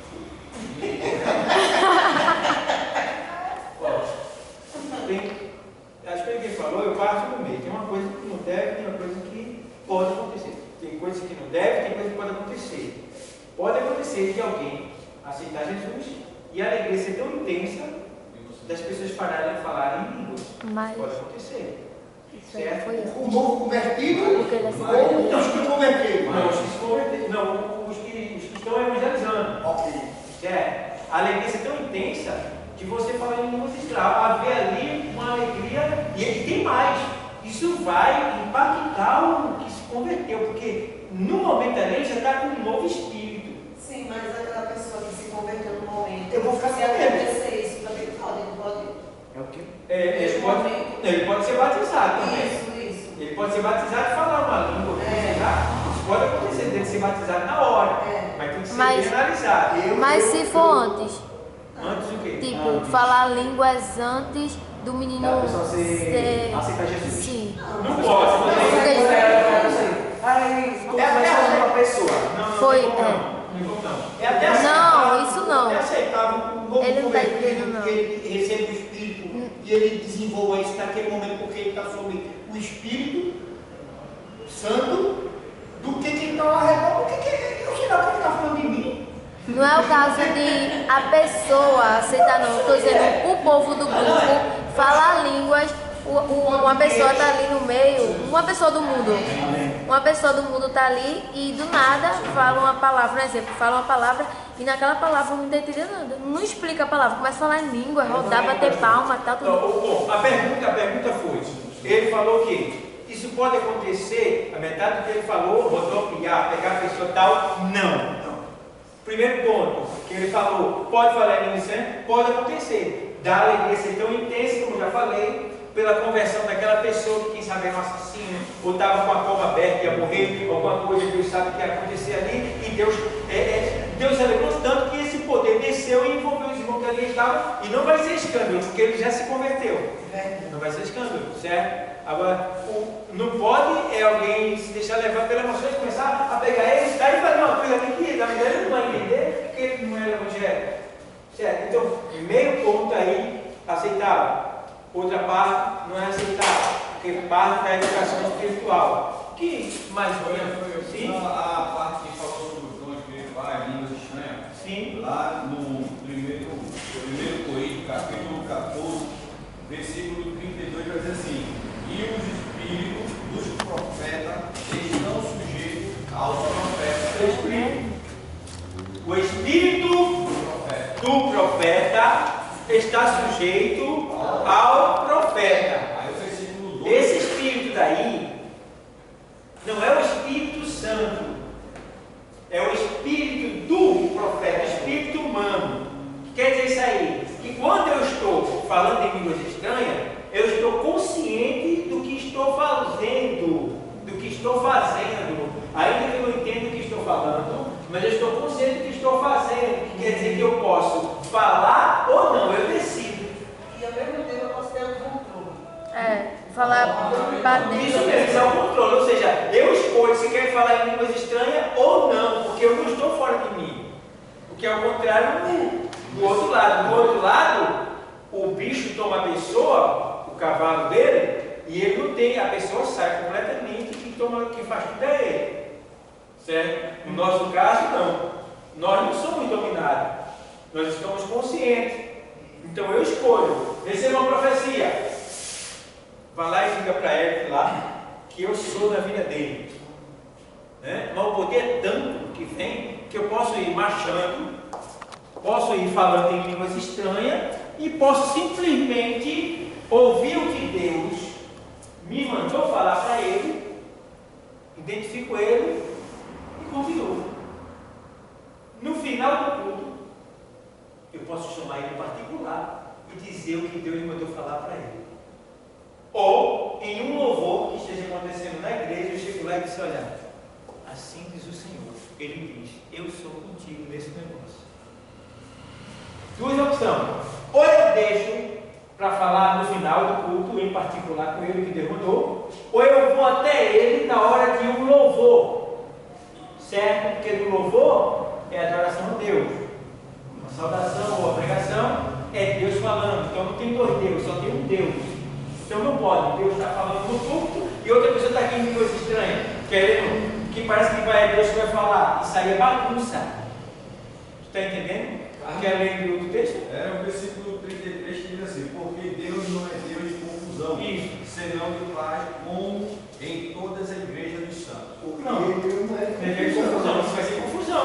Acho que alguém falou, eu parto no meio. Tem uma coisa que não deve, tem uma coisa que pode acontecer. Tem coisa que não deve, tem coisa que pode acontecer. Pode acontecer de alguém aceitar Jesus e a alegria ser tão intensa das pessoas pararem de falar em línguas. Mas Pode acontecer. isso aí Certo? foi eu. O novo convertido Porque ele ou aceitou. os que converteram? Não, os que se converteram, não, os que estão evangelizando. Ok. A alegria ser tão intensa de você falar em línguas estranhas, haver ali uma alegria, e tem mais, isso vai impactar o que se converteu, porque no momento ali ele já está com um novo espírito. Sim, mas aquela pessoa que se converteu no momento. Eu vou ficar se sabendo. acontecer isso também pode. É o quê? Ele pode ser batizado também. Isso. Ele pode ser batizado e falar uma língua. Isso pode acontecer, dele ser batizado na hora, mas tem que ser Mas- bem analisado. Mas se for antes, Antes o quê? tipo, falar línguas antes do menino Da pessoa aceitar Jesus. Sim. Não pode. Porque Aí, começa uma pessoa. foi foi. Não tem como não. É até Não, aceitável. isso não. É aceitável um novo Ele não tá convertido entendendo, não. que ele recebe o Espírito e ele desenvolva isso naquele momento porque ele está sobre o Espírito Santo do que quem está ao redor. Eu sei lá o que ele está falando de mim. Não é o caso de a pessoa aceitar, não. Estou dizendo, o povo do grupo falar línguas, uma pessoa está ali no meio, uma pessoa do mundo. Uma pessoa do mundo está ali e do nada fala uma palavra, por exemplo, fala uma palavra e naquela palavra não entende nada. Não explica a palavra, começa a falar em língua, rodar, bater palma, tal, tudo. Bom, a pergunta foi, ele falou que isso pode acontecer, a metade do que ele falou, rodopiar, pegar a pessoa tal, não. Primeiro ponto, que ele falou, pode falar em língua estranha? Pode acontecer. Da alegria ser tão intensa, como já falei, pela conversão daquela pessoa que quem sabe era um assassino, ou estava com a cova aberta, ia morrer, alguma coisa, Deus sabe o que ia acontecer ali, e Deus alegrou tanto que esse poder desceu e envolveu os irmãos que ali estavam, e não vai ser escândalo, porque ele já se converteu. Não vai ser escândalo, certo? Agora, não pode alguém se deixar levar pela emoção e começar a pegar ele, daí e fazer uma coisa ali que na verdade ele não vai entender, porque ele não é evangélico. Certo? Então, meio ponto aí, aceitável. Outra parte não é aceitável, porque parte da educação espiritual. Que mais Foi sim? a parte que falou sobre os dons espirituais, línguas estranhas. Sim. Lá no primeiro Coríntios, capítulo 14, versículo 32, vai dizer assim: e os espíritos dos profetas estão sujeitos aos profetas. O espírito do profeta está sujeito ao profeta. Aí o versículo 2. Esse espírito daí não é o Espírito Santo, é o espírito do profeta, o espírito humano. O que quer dizer isso aí? Que quando eu estou falando em línguas estranhas, eu estou consciente do que estou fazendo, ainda que eu não entenda o que estou falando, mas eu estou consciente do que estou fazendo, que quer dizer que eu posso falar ou não, eu decido. E ao mesmo tempo eu posso ter um controle. Falar para dentro. Isso mesmo, isso é o controle, ou seja, eu escolho se quero falar em línguas estranhas ou não, porque eu não estou fora de mim. O que é o contrário do outro lado. Do outro lado, o bicho toma a pessoa, o cavalo dele, e ele não tem, a pessoa sai completamente e quem faz tudo é ele. Certo? No nosso caso, não. Nós não somos dominados, nós estamos conscientes. Então eu escolho, receba uma profecia. Vai lá e diga para ele lá que eu sou da vida dele. Né? Mas o poder é tanto que vem que eu posso ir marchando, posso ir falando em línguas estranhas e posso simplesmente ouvir o que Deus me mandou falar para ele, identifico ele e continuo. No final do culto, eu posso chamar ele em particular e dizer o que Deus me mandou falar para ele. Ou em um louvor que esteja acontecendo na igreja, eu chego lá e disse: olha, assim diz o Senhor. Ele diz: eu sou contigo nesse negócio. Duas opções. Ou eu deixo para falar no final do culto, em particular com ele que Deus mandou, ou eu vou até ele na hora de um louvor. Certo? Porque no louvor é a adoração a Deus. A saudação ou a pregação é Deus falando. Então não tem dois Deus, só tem um Deus. Então não pode, Deus está falando no culto e outra pessoa está aqui em coisa estranha, querendo, que parece que vai Deus que vai falar. Isso aí é bagunça. Está entendendo? Quer ler o texto? É o versículo 33 que diz assim: porque Deus não é Deus de confusão, senão de paz, como em todas as igrejas dos santos. Não, vai ter confusão, isso vai ser confusão,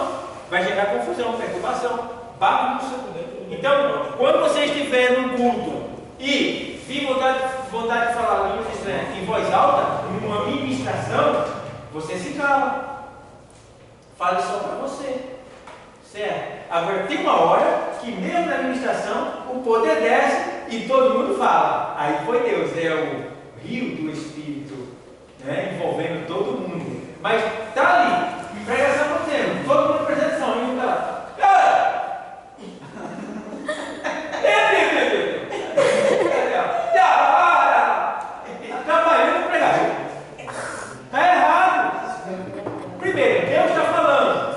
vai gerar confusão, perturbação, bagunça. Então, quando você estiver num culto e vir vontade de falar línguas estranhas em voz alta, numa ministração, você se cala. Fale só para você. Certo? Agora tem uma hora que mesmo na administração o poder desce e todo mundo fala. Aí foi Deus, é o rio do Espírito, né? Envolvendo todo mundo. Mas está ali, pregação acontecendo, todo mundo prestando atenção, e um está lá. Trabalhando pregação. Está errado. Primeiro, Deus está falando.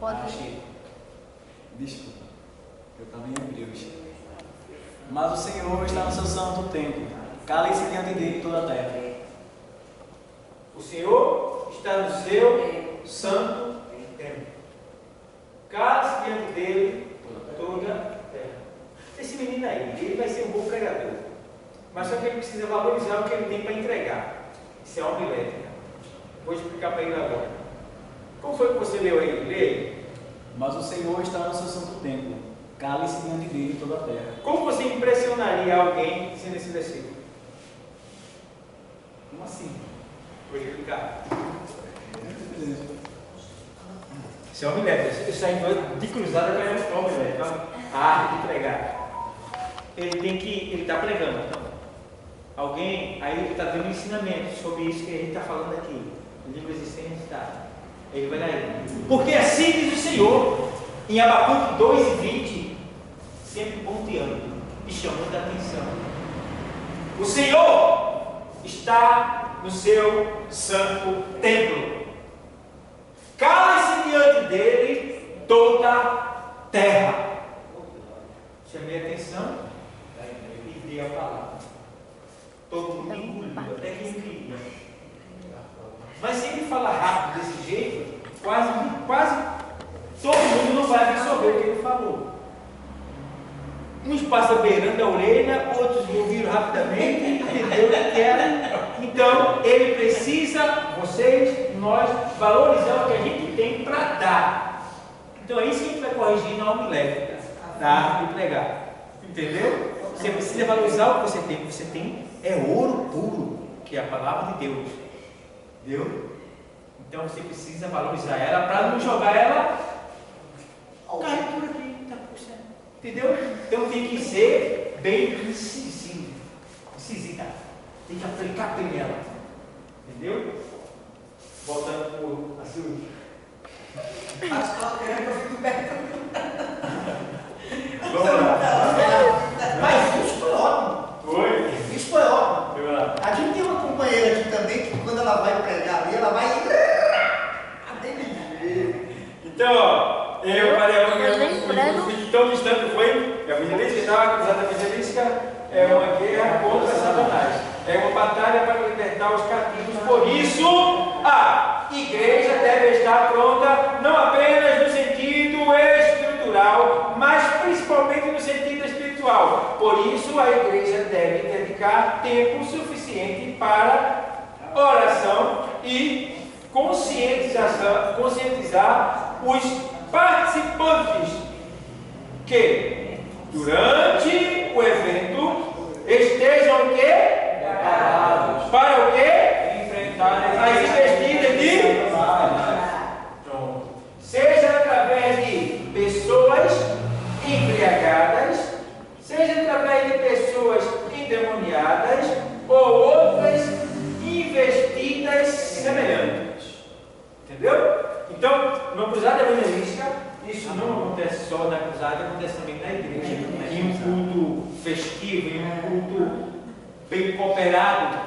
Pode. Achei. Desculpa, eu estava em Hebreus. Mas o Senhor está no seu santo templo. Cale-se diante dele toda a terra. O Senhor está no seu santo templo. Cale-se diante dele toda a terra. Esse menino aí, ele vai ser um bom pregador. Mas só que ele precisa valorizar o que ele tem para entregar. Isso é alma elétrica. Vou explicar para ele agora. Como foi que você leu aí? Lê aí. Mas o Senhor está no seu santo templo. Cale-se diante dele toda a terra. Como você impressionaria alguém sendo esse versículo? Como assim? Vou explicar. Isso é alma elétrica. Isso aí de cruzada para alma elétrica. A arte de pregar. Ele está pregando, então. Alguém, aí ele está dando um ensinamento sobre isso que a gente está falando aqui. Língua existente, tá? Ele vai lá. Porque assim diz o Senhor, em Abacuque 2:20, sempre ponteando e chamando a atenção. O Senhor está no seu santo templo. Cale-se diante dele toda a terra. Chamei a atenção e dei a palavra. Todo mundo engoliu, até que engoliu. Mas se ele falar rápido desse jeito, quase todo mundo não vai absorver o que ele falou. Uns passam beirando a orelha, outros ouviram rapidamente e entenderam o que era. Então, ele precisa, vocês, nós, valorizar o que a gente tem para dar. Então, é isso que a gente vai corrigir na alma elétrica, tá? E pregar. Entendeu? Você precisa valorizar o que você tem. O que você tem é ouro puro, que é a palavra de Deus. Entendeu? Então você precisa valorizar ela para não jogar ela cair por aqui. Tá, puxa. Entendeu? Então tem que ser bem incisivo. Incisiva. Tem que aplicar bem ela. Entendeu? Voltando para a cirurgia. Pastor, querendo que eu fique perto. Vamos lá. Mas isso foi ótimo. Oi? Isso foi ótimo. Vamos lá. A gente tem uma companheira aqui também que quando ela vai pregar ali, ela vai. Então, ó, eu falei que tão distante foi. A evangelística estava acusada. A evangelística é uma guerra contra Satanás. É uma batalha para libertar os cativos. Por isso, a igreja deve estar pronta, não apenas no sentido estrutural, mas principalmente no sentido espiritual. Por isso, a igreja deve dedicar tempo suficiente para oração e conscientizar os participantes que durante o evento estejam o quê? Preparados. Para o quê? Enfrentar as investidas de pronto. Seja através de pessoas embriagadas, seja através de pessoas endemoniadas ou outras investidas semelhantes. Entendeu? Então, na cruzada evangelística, isso não acontece só na cruzada, acontece também na igreja, em um culto festivo, em um culto bem cooperado.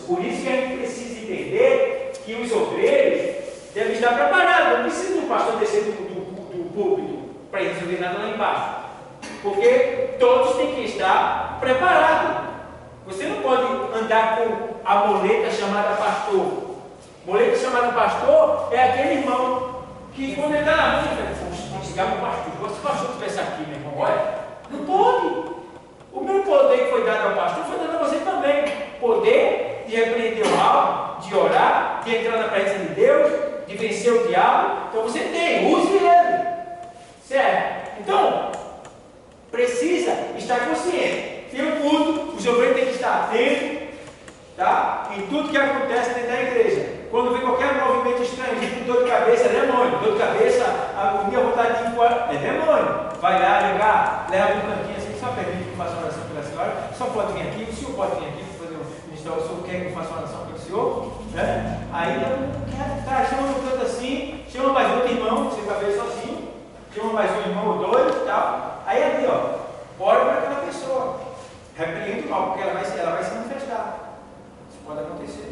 Por isso que a gente precisa entender que os obreiros devem estar preparados. Não precisa do pastor descer do púlpito para resolver nada lá embaixo, porque todos têm que estar preparados. Você não pode andar com a moleta chamada pastor. Moleta chamada pastor é aquele irmão que quando ele está na rua, ele vai chegar para o pastor. Se o pastor estivesse aqui, meu irmão, olha, não pode. O meu poder que foi dado ao pastor foi dado a você também. Poder de repreender o mal, de orar, de entrar na presença de Deus, de vencer o diabo. Então você tem, use ele. Certo? Então, precisa estar consciente. Tem um culto, os obreiros têm que estar atentos, tá? Em tudo que acontece dentro da igreja. Quando vem qualquer movimento estrangeiro, dor de cabeça, é demônio. Dor de cabeça, agonia, vontade de ir embora, é demônio. Vai lá, ligar, leva um cantinho assim, só permite que eu faça uma oração pela senhora. Só pode vir aqui, o senhor pode vir aqui para fazer um ministério, o senhor quer que eu faça uma oração pelo senhor? Né? Aí eu quero, tá, chama um canto assim, chama mais outro irmão, você vai ver sozinho, chama mais um irmão ou dois e tal. Aí ali, ó, ora para aquela pessoa. Repreende o mal, porque ela vai se manifestar. Isso pode acontecer.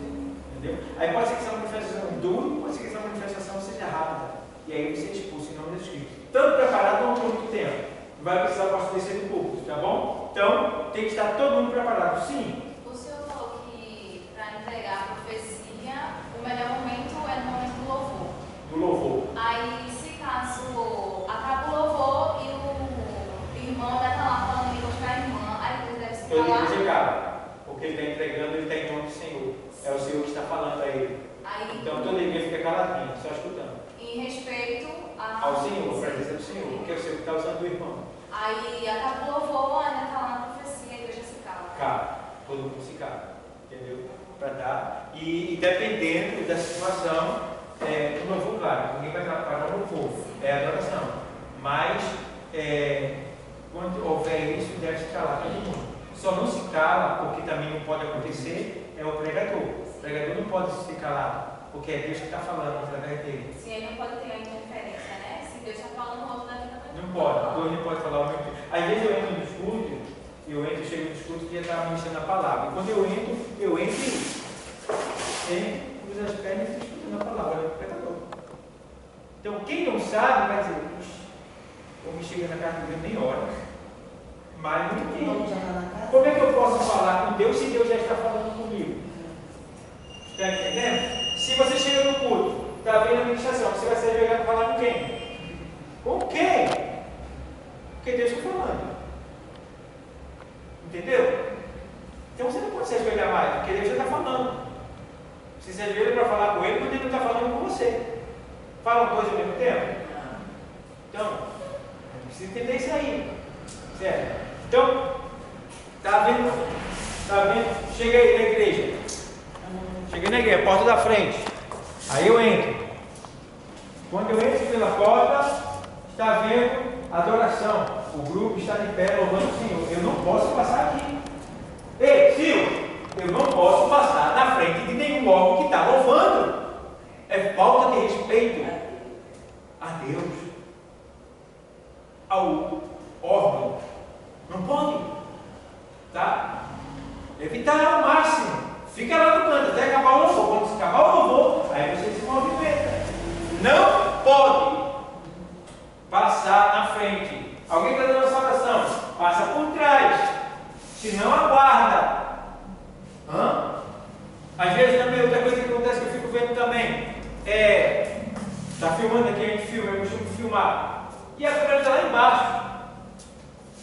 Entendeu? Aí pode ser que essa manifestação dure, pode ser que essa manifestação seja rápida. E aí você expulsa em nome de Jesus Cristo. Tanto preparado não por muito tempo. Vai precisar o pastor descer do púlpito, tá bom? Então, tem que estar todo mundo preparado. Sim. O senhor falou que para entregar a profecia, o melhor momento é no momento do louvor. Do louvor. Aí, se caso acaba o louvor e o irmão vai estar lá falando em línguas para a irmã, aí ele deve se Ele calar. acaba. Porque ele está entregando, ele está em nome do Senhor. É o Senhor que está falando a ele. Aí, Então toda a igreja fica caladinha, só escutando. em respeito Ao Senhor, para dizer do Senhor, porque é o Senhor que está usando o irmão. Aí acaba o louvor, ainda está lá na profecia, a igreja se cala. Cala, todo mundo se cala, entendeu? Para dar. E dependendo da situação, o louvor, claro, ninguém vai parar o louvor, é adoração. Mas, quando houver isso, deve se calar todo mundo. Só não se cala, porque também não pode acontecer, é o pregador. O pregador não pode se calar, porque é Deus que está falando através dele. Sim, ele não pode ter uma interferência, né? Se Deus está falando, o outro daqui também Não pode, Deus não pode falar o mesmo tempo. Às vezes eu entro no escudo, chego no escudo e já está ministrando a palavra. E quando eu entro sem cruzar as pernas e escutando a palavra, é o pregador. Então quem não sabe vai dizer, ou me chega na casa de Deus nem hora. Mas não entende. Como é que eu posso falar com Deus se Deus já está falando comigo? Está entendendo? Se você chega no culto, está vendo a ministração, você vai se ajoelhar para falar com quem? Com quem? Porque Deus está falando. Entendeu? Então você não pode se ajoelhar mais, porque Deus já está falando. Você se ajoelha para falar com Ele quando Ele não está falando com você. Fala uma coisa ao mesmo tempo? Então, precisa entender isso aí. Certo? Então, tá vendo? Cheguei na igreja. Cheguei na igreja, porta da frente. Aí eu entro. Quando eu entro pela porta, está vendo a adoração. O grupo está de pé louvando o Senhor. Eu não posso passar aqui. Ei, Silvio, eu não posso passar na frente de nenhum órgão que está louvando. É falta de respeito a Deus, ao órgão. Não pode, tá? Evitar ao máximo. Fica lá no canto até acabar o louvor. Quando se acabar o louvor, aí você se movimenta. Não pode passar na frente. Alguém está dando essa oração? Passa por trás. Se não, aguarda. Às vezes também, outra coisa que acontece que eu fico vendo também está filmando aqui, a gente filma, eu costumo filmar. E a câmera está lá embaixo.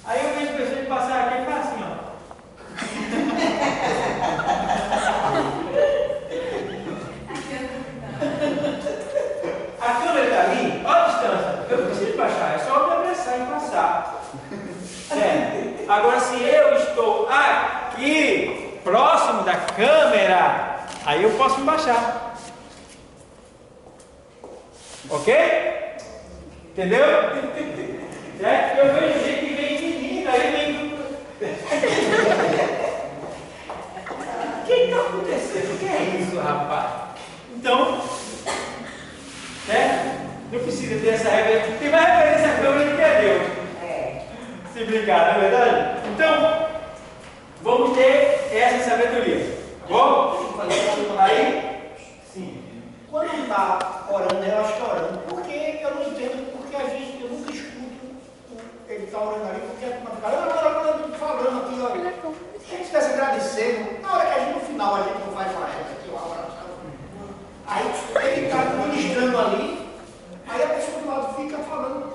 Aí eu vejo pessoas passar aqui e faz assim, ó. A câmera está ali, olha a distância. Eu não preciso baixar, é só me abraçar e passar. Certo? Agora, se eu estou aqui, próximo da câmera, aí eu posso me baixar. Ok? Entendeu? Certo? Eu vejo gente que vem menina, aí vem. O que está acontecendo? O que é isso, rapaz? Então, certo? Não precisa ter essa referência. Tem mais referência à câmera do que a Deus. Se brincar, não é verdade? Então, vamos ter essa sabedoria. Bom? Aí? Sim. Quando está orando, eu acho que está orando. Porque eu não entendo, porque a gente, eu nunca escuto ele está orando ali, porque a turma fica falando aqui, olha. Se a gente estivesse agradecendo, na hora que a gente, no final, a gente não faz palestra aqui, uma oração. Aí ele está ministrando ali, aí a pessoa do lado fica falando.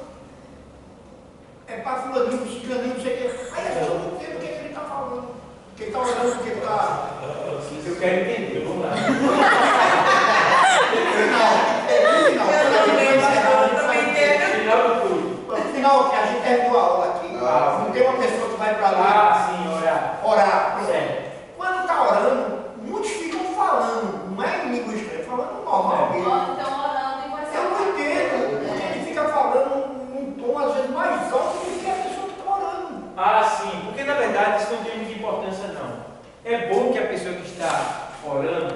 É para fulaninho, ciganinho, não sei o quê. Aí a pessoa não entende o que ele está falando. Que ele está orando, porque ele está. Eu quero entender, vamos lá. Final do culto. No final, que a gente terminou a aula aqui, não tem uma pessoa que vai para lá Sim, orar. orar. Certo. Quando está orando, muitos ficam falando, não é em língua estranha, falando normal mesmo. Estão orando e vai ser. Eu não entendo, porque ele fica falando num tom às vezes mais alto do que a pessoa que está orando. Sim, porque na verdade isso não tem muita importância não. É bom que a pessoa que está orando,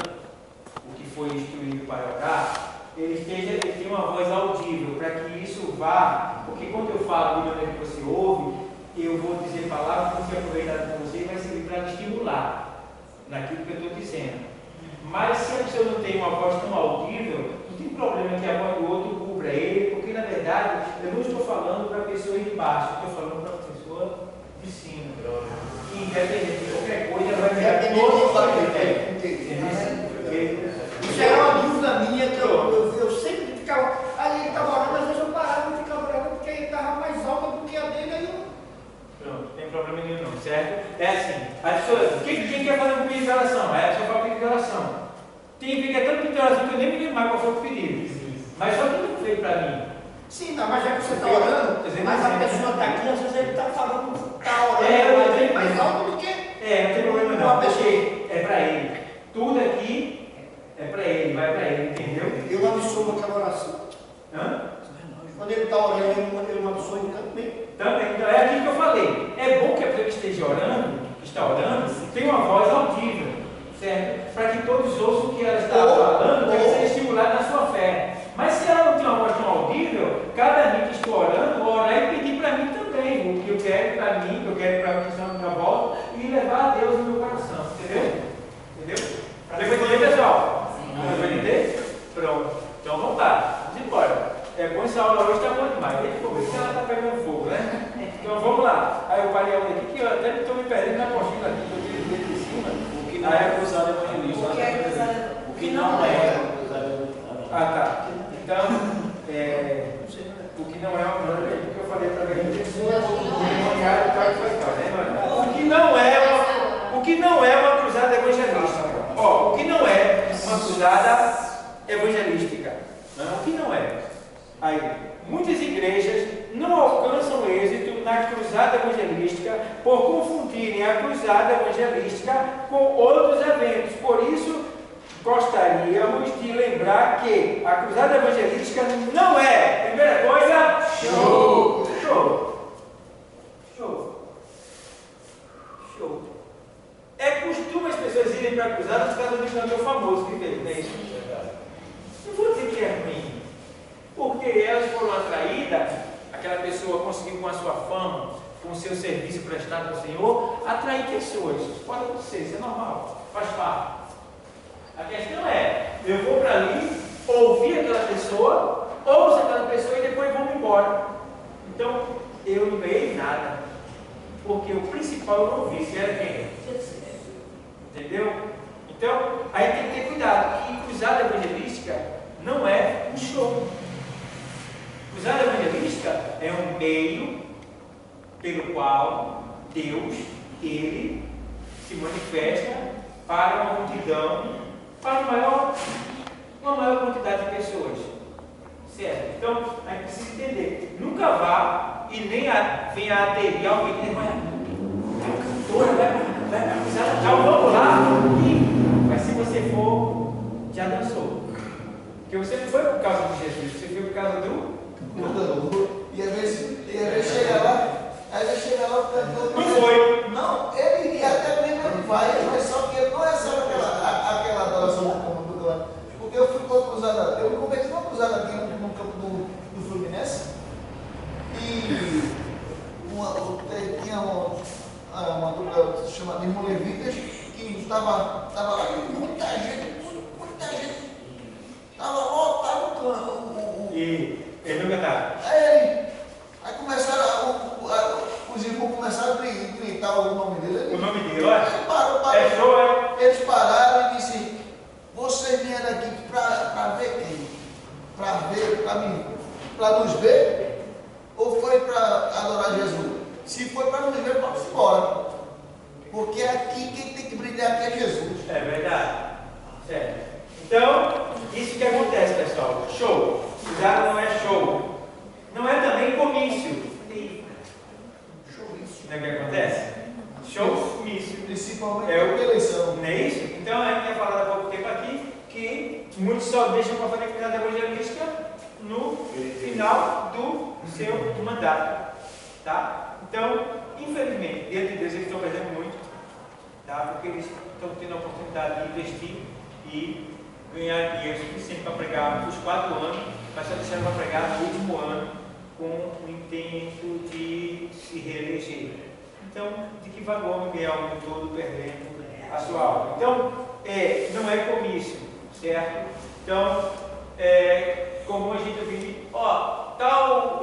o que foi instruído para orar, ele tenha uma voz audível, para que isso vá, porque quando eu falo de maneira que você ouve, eu vou dizer palavras que vão ser aproveitadas por você e vai servir para estimular naquilo que eu estou dizendo. Mas se a pessoa não tem uma voz tão audível, não tem problema que a voz do outro cubra ele, porque na verdade verdade, eu não estou falando para a pessoa de baixo, estou falando para a pessoa de cima. Que independente de qualquer coisa, ela vai ganhar todo o Isso era uma dúvida minha que eu sempre ficava. Aí ele estava orando, às vezes eu parava e ficava orando porque ele estava mais alta do que a dele. Aí eu... Pronto, não tem problema nenhum não, certo? É assim, a pessoa, quem quer fazer um pedido de oração? Aí a pessoa fala pedido de oração. Tem que é tanto pedido de oração que eu nem me lembro mais qual foi o pedido. Mas só que não veio para mim. Sim, não, mas já que você está orando, mas a pessoa está aqui, às vezes ele está falando, está orando, mais alto do que... não tem problema não, porque é para ele. Tudo aqui é para ele, vai para ele, entendeu? Eu absolvo aquela oração. Quando ele está orando, ele não absolve também. Também, então é aquilo que eu falei. É bom que a pessoa que esteja orando, que está orando, tenha uma voz audível, certo? Para que todos ouçam o que ela está falando, para que seja estimulada na sua fé. Mas se ela não tem uma voz tão audível, cabe a mim que estou orando, orar e pedir para mim também o que eu quero para mim, o que eu quero para a missão da minha volta e levar a Deus no meu coração, entendeu? Entendeu? Deu para entender, pessoal? Deu para entender? Pronto. Então vamos lá, vamos embora. É bom, essa aula hoje está boa demais. Desde o começo ela está pegando fogo, né? Então vamos lá. Aí eu parei onde aqui, que eu até estou me perdendo na apostila aqui, que eu tive desde de cima. O que não é cruzado evangelista. O que é cruzado? O que não é cruzado evangelista. Ah, tá. Então, o que não é uma planta, o que eu falei para mim, o que não é uma cruzada evangelística. Ó, o que não é uma cruzada evangelística. Não, o que não é? Aí, muitas igrejas não alcançam êxito na cruzada evangelística por confundirem a cruzada evangelística com outros eventos. Por isso, gostaríamos de lembrar que a cruzada evangelística não é, primeira coisa, show! Show! Show! Show! É costume as pessoas irem para a cruzada por causa do cantor famoso que veio, não é isso? Não vou dizer que é ruim, porque elas foram atraídas, aquela pessoa conseguiu com a sua fama, com o seu serviço prestado ao Senhor, atrair pessoas. Pode acontecer, isso é normal, faz parte. A questão é, eu vou para ali, ouvir aquela pessoa, ouço aquela pessoa e depois vou embora. Então, eu não ganhei nada, porque o principal eu não ouvi, que era quem? Entendeu? Então, aí tem que ter cuidado, que cruzada evangelística não é um show. Cruzada evangelística é um meio pelo qual Deus, Ele, se manifesta para uma multidão, para uma maior quantidade de pessoas. Certo? Então, a gente precisa entender. Nunca vá e nem venha aderir a alguém que vai cantora, vai cruzada, então vamos lá. Mas se você for, já dançou. Porque você não foi por causa de Jesus, você foi por causa do... E às vezes chega lá, o cantor. Não foi. Não, ele até mesmo ele vai, mas só que ele não recebe aquela adoração do cantor. Porque eu fui para uma cruzada, eu cometi uma cruzada aqui no campo do Fluminense. E tinha uma dupla chamada Irmão Levitas, que estava lá com muita gente. Estava lotado E ele não cantava. Aí começaram, os irmãos começaram a gritar o nome dele. O nome dele, olha. Parou. É show, é? Eles pararam e disseram, vocês vieram aqui para ver quem? Para nos ver? Ou foi para adorar Jesus? Se foi para nos ver, vamos embora. Porque aqui quem tem que brilhar aqui é Jesus. É verdade. Certo. Então, isso que acontece, pessoal. Show. Cruzada não é show. Não é também comício. Não é o que acontece? Show, comício. Principalmente na eleição. Não é isso? Então, a gente tinha falado há pouco tempo aqui que muitos só deixam para fazer cruzada evangelística no final do seu mandato. Tá? Então, infelizmente, diante de Deus, eles estão perdendo muito. Tá? Porque eles estão tendo a oportunidade de investir e ganhar dinheiro suficiente para pregar os 4 anos, mas só deixaram para pregar no último ano com o intento de se reeleger. Então, de que vaga o homem ganhar o mundo todo perdendo a sua alma? Então, não é comício, certo? Então, com comum a gente ouvir, ó, tal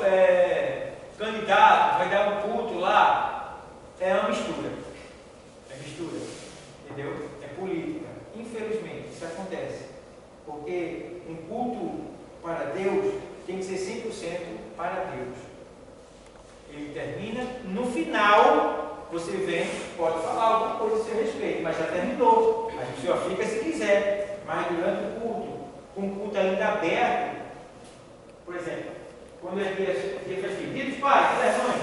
candidato vai dar um culto lá. É uma mistura. É mistura. Entendeu? É política. Infelizmente, isso acontece. Porque um culto para Deus tem que ser 100% para Deus. Ele termina, no final, você vem, pode falar alguma coisa a seu respeito, mas já terminou. A gente só fica se quiser. Mas durante o culto, com o culto ainda aberto, por exemplo, quando é dia festivo, dia dos pais, dia das mães,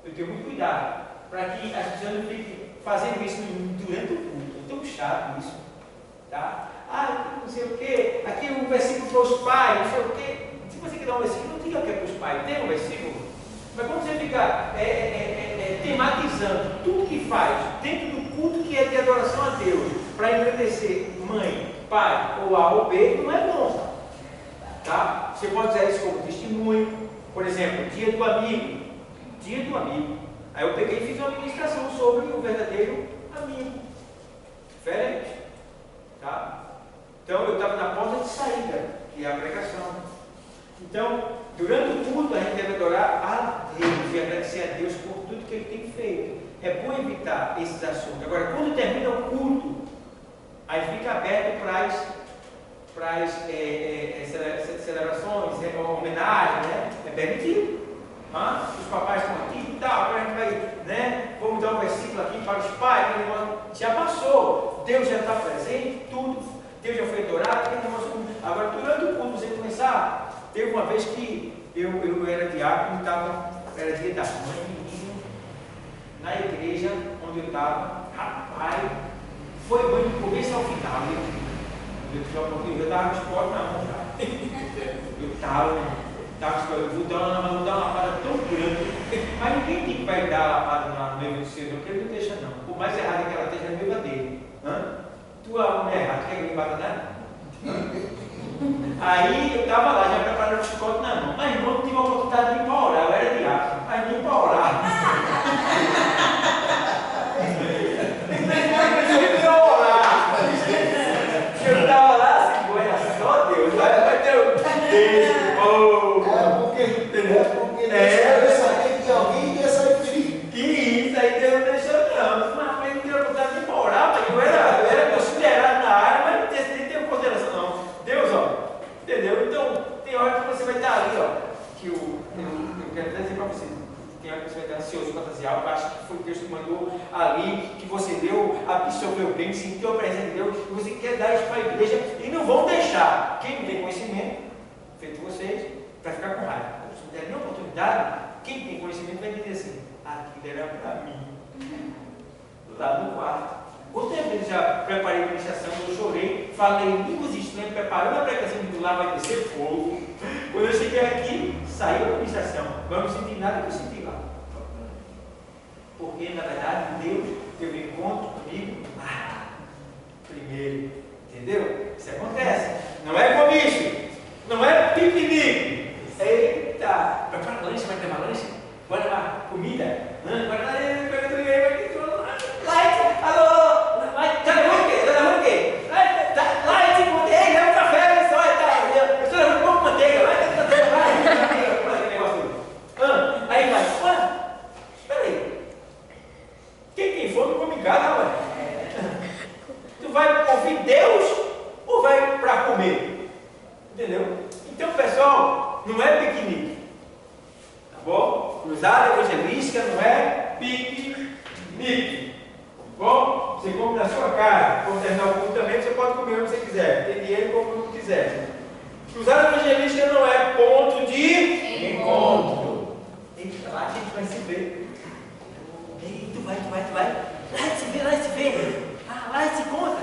eu tenho muito cuidado para que as pessoas não fiquem fazendo isso durante o culto. É tão chato isso, tá? Ah, não sei o que, aqui um versículo para os pais, não sei o que. Se você quer dar um versículo, não diga que é para os pais, tem um versículo. Mas quando você fica tematizando tudo que faz dentro do culto que é de adoração a Deus, para engrandecer mãe, pai ou A ou B, não é bom. Tá? Você pode usar isso como testemunho. Por exemplo, dia do amigo. Dia do amigo. Aí eu peguei e fiz uma ministração sobre o verdadeiro amigo. Diferente. Tá? Então eu estava na porta de saída, que é a pregação. Então, durante o culto a gente deve adorar a Deus e agradecer a Deus por tudo que Ele tem feito. É bom evitar esses assuntos. Agora, quando termina o culto, aí fica aberto para as celebrações, homenagens, né? É permitido. Os papais estão aqui e tal, agora a gente vai, né? Vamos dar um versículo aqui para os pais. Já passou, Deus já está presente, tudo, Deus já foi adorado. Agora, durante o culto, você começar. Teve uma vez que eu era diácono, era dia da mãe, na igreja onde eu estava, rapaz, foi mãe do começo ao final. Eu estava com os cortes na mão já. Eu estava, eu vou dar uma lapada tão grande, mas ninguém vai dar a lapada no noivo do Senhor, porque ele não deixa não. Por mais errada que ela esteja, é a noiva dele. Tua mulher errada, quer que ele bata nada? Aí eu estava lá, já preparando o chicote na mão. Mas irmão, não tive a oportunidade de ir para orar, eu era diácono, mas nem para orar. Eu estava lá assim, olha só Deus, vai ter o porque Deus sabia que alguém ia sair feliz. que isso, aí Deus não deixou não. Mas não tive a oportunidade de ir para orar, porque eu era considerado na área, mas não nem tenho consideração não. Deus, ó, entendeu? Então, tem hora que você vai estar ali, ó, que eu quero dizer para você, tem hora que você vai estar ansioso, fantasiado, acha que foi Deus que mandou ali, que você deu, absorveu bem, sentiu a presença de Deus, e você quer dar isso para a igreja, e não vão deixar quem não tem conhecimento, feito vocês, para ficar com raiva. Se não der nenhuma oportunidade, quem tem conhecimento vai dizer assim, aquilo era para mim, lá no quarto. Quantas vezes já preparei a ministração, eu chorei, falei em línguas estranhas, preparando a pregação de lá vai descer fogo. Quando eu cheguei aqui, saiu a ministração. Mas não senti nada que eu senti lá. Porque, na verdade, Deus teve um encontro comigo lá. Primeiro. Entendeu? Isso acontece. Não é comicho. Não é piquenique. Eita! Prepara lanche, vai ter uma lanche? Guarda uma comida? Guarda lá, light, alô, light, tá levando o quê? Tá levando o quê? Light, manteiga, é um café, só, eu estou levando um pouco de manteiga, aí vai, espera aí, quem tem fome come em casa, ué? Tu vai ouvir Deus ou vai para comer? Entendeu? Então, pessoal, não é piquenique, tá bom? Cruzada evangelística não é piquenique. Bom, você come na sua casa, quando terminar o culto também, você pode comer onde você quiser, tem dinheiro, come onde quiser. Cruzada evangelística não é ponto de encontro. Eita, lá a gente vai se ver. Ei, tu vai. Lá se vê. Lá se conta.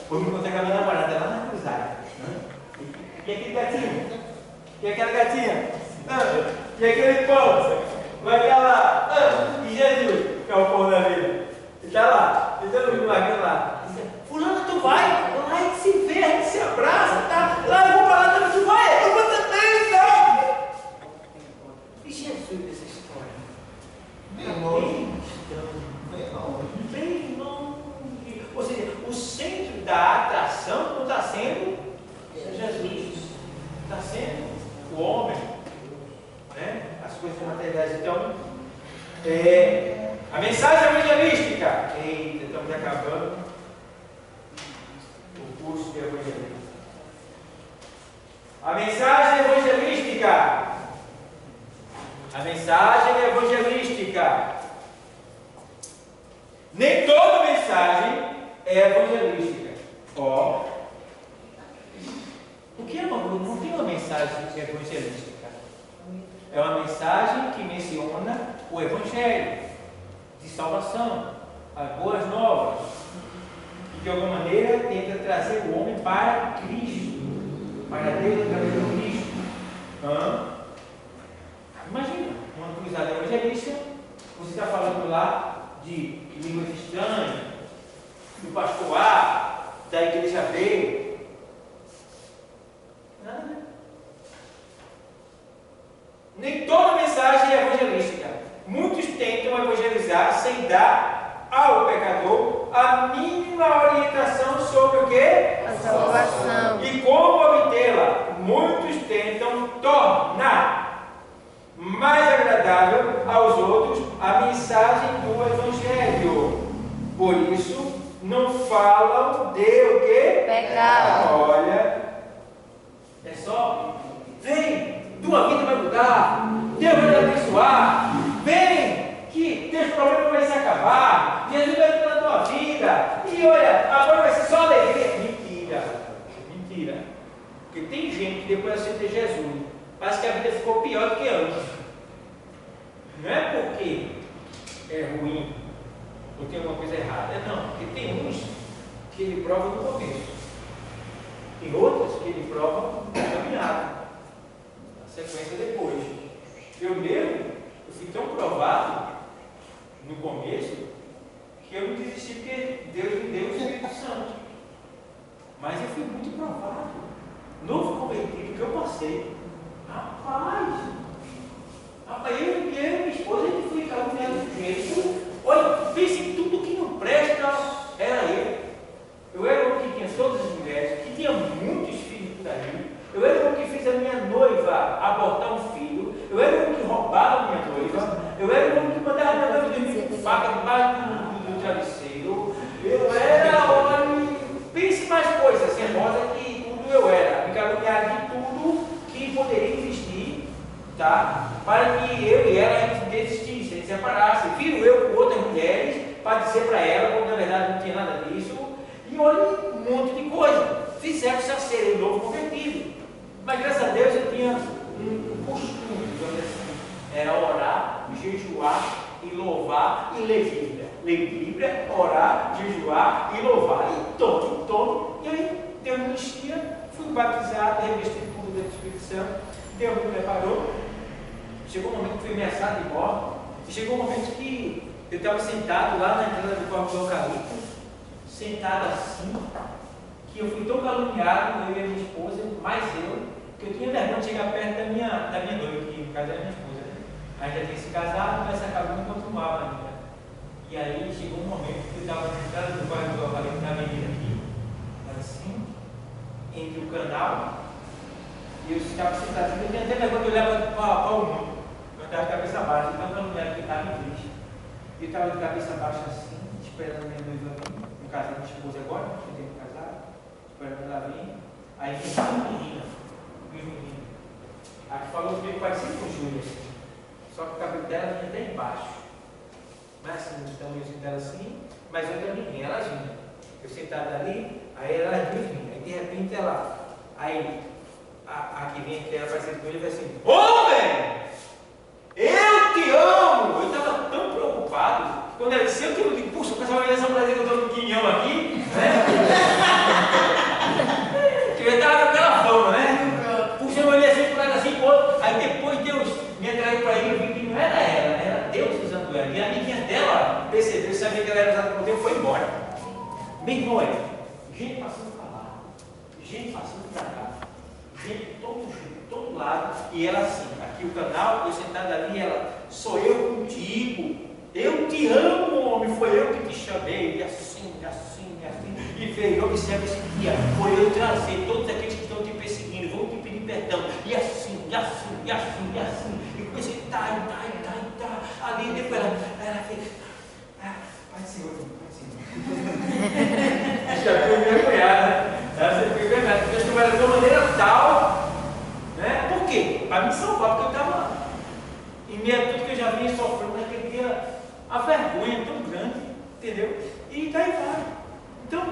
Vou me encontrar com a minha namorada lá na cruzada. E aquele gatinho? E aquela gatinha? E aquele pão? Vai estar lá. E Jesus, que é o pão da vida. Ele está lá, ele está no lugar lá. Fulano, tu vai? Lá a gente se vê, a gente se abraça, tá? Lá eu vou para lá, tu vai? Eu vou também, tá? E Jesus dessa história? Bem longe. Bem longe. Ou seja, o centro da atração não está sendo Jesus. Está o homem, né? As coisas materiais. Então, a mensagem evangelística. Eita, estamos acabando o curso de evangelismo. A mensagem evangelística. A mensagem evangelística. Nem toda mensagem é evangelística. Ó. O que é não tem uma mensagem evangelística? É uma mensagem que menciona o evangelho de salvação, as boas novas, e de alguma maneira tenta trazer o homem para Cristo, para Deus através de Cristo. Imagina, uma cruzada evangelística, você está falando lá de línguas estranhas, do pastor A, da igreja B. Nada. Nem toda mensagem é evangelística. Muitos tentam evangelizar sem dar ao pecador a mínima orientação sobre o quê? A salvação. E como obtê-la. Muitos tentam tornar mais agradável aos outros a mensagem do Evangelho. Por isso, não falam de o quê? Pecado. Olha, é só, vem, tua vida vai mudar, Deus vai te abençoar, vem, que teus problemas vão se acabar, Jesus vai entrar na tua vida, e olha, agora vai ser só alegria. Mentira, mentira. Porque tem gente que depois de aceitar Jesus, parece que a vida ficou pior do que antes. Não é porque é ruim ou tem alguma coisa errada, não, porque tem uns que ele prova no começo, tem outros que ele prova na caminhada, na sequência depois. Eu mesmo, eu fui tão provado no começo que eu não desisti porque Deus me deu o Espírito Santo. Mas eu fui muito provado. Novo convertido que eu passei. Rapaz, eu e minha esposa, a gente foi caminhando do jeito. Olha, pense em tudo que não presta, era eu. Eu era o que tinha todas as mulheres, que tinha muitos filhos por aí. Eu era o que fez a minha noiva abortar um filho. Eu era o que roubava a minha noiva. Eu era o que mandava a minha noiva dormir com faca debaixo do travesseiro. Eu era, olha, pense mais coisas, assim, rosa que tudo eu era. Me caluniar de tudo que poderia existir, tá? Para que eu e ela a gente desistisse, a gente se separasse. Viro eu com outras mulheres para dizer para ela, quando na verdade não tinha nada disso. E olha, um monte de coisa. Fizeram já ser um novo convertido. Mas graças a Deus eu tinha um costume, digamos assim, era orar, jejuar e louvar e ler Bíblia. Ler Bíblia, orar, jejuar e louvar. E todo. E aí Deus me enchia, fui batizado, revestido com o poder do Espírito Santo. Deus me preparou. Chegou um momento que fui ameaçado de morte. E chegou um momento que eu estava sentado lá na entrada do quarto do eucalipto, sentado assim, que eu fui tão caluniado, eu e a minha esposa, mais eu, que eu tinha vergonha de chegar perto da minha noiva, que no caso era minha esposa, né? A gente já tinha se casado, mas acabou não continuava ainda. E aí chegou um momento que eu estava na entrada do quarto do eucalipto, na avenida aqui, assim, entre o canal, e eu estava sentado assim, eu tinha até vergonha de olhar para o mundo. Eu estava de cabeça baixa, então eu não era que estava em triste. Eu estava de cabeça baixa assim, esperando a minha noiva vir. No caso, a minha esposa agora, que tem que casar, esperando ela vir. Aí vem duas meninas. A que falou comigo parecia com o Júlio, assim. Só que o cabelo dela vinha até embaixo. Mas assim, então eu sentado assim, mas outra menina, elas vinham. Eu sentado ali, aí elas duas vinham. Aí de repente ela, aí a que vinha, que era parecida com ele, vai assim: homem! Eu te amo! Eu estava tão preocupado, quando ela disse, eu digo, puxa, o pessoal vai ver essa mulher que eu estou no quinhão aqui, né? Que eu estava com aquela fama, né? Puxa, eu olhei assim, para assim, pô. Aí depois Deus me atraiu para ele, eu vi que não era ela, era Deus usando ela. E a amiguinha dela percebeu, sabia que ela era usada por Deus, foi embora. Bem noite, gente passando para lá, gente passando para cá, gente de todo lado, e ela assim, aqui o canal, eu sentado ali, ela, sou eu contigo, eu te amo, homem, foi eu que te chamei, e assim, e veio, observa esse dia, foi eu trazer todos aqueles que estão te perseguindo, vão te pedir perdão, e assim, e assim, e assim, e assim. E comecei a tá. Ali depois ela fez. Pai do Senhor, Pai do Senhor. Já foi minha cunhada. Ela sempre foi verdade. Porque eu era de uma maneira tal. Né? Por quê? Para me salvar, porque eu estava em meio a tudo que eu já vinha sofrendo naquele dia, a vergonha tão grande, entendeu? E daí vai. Então,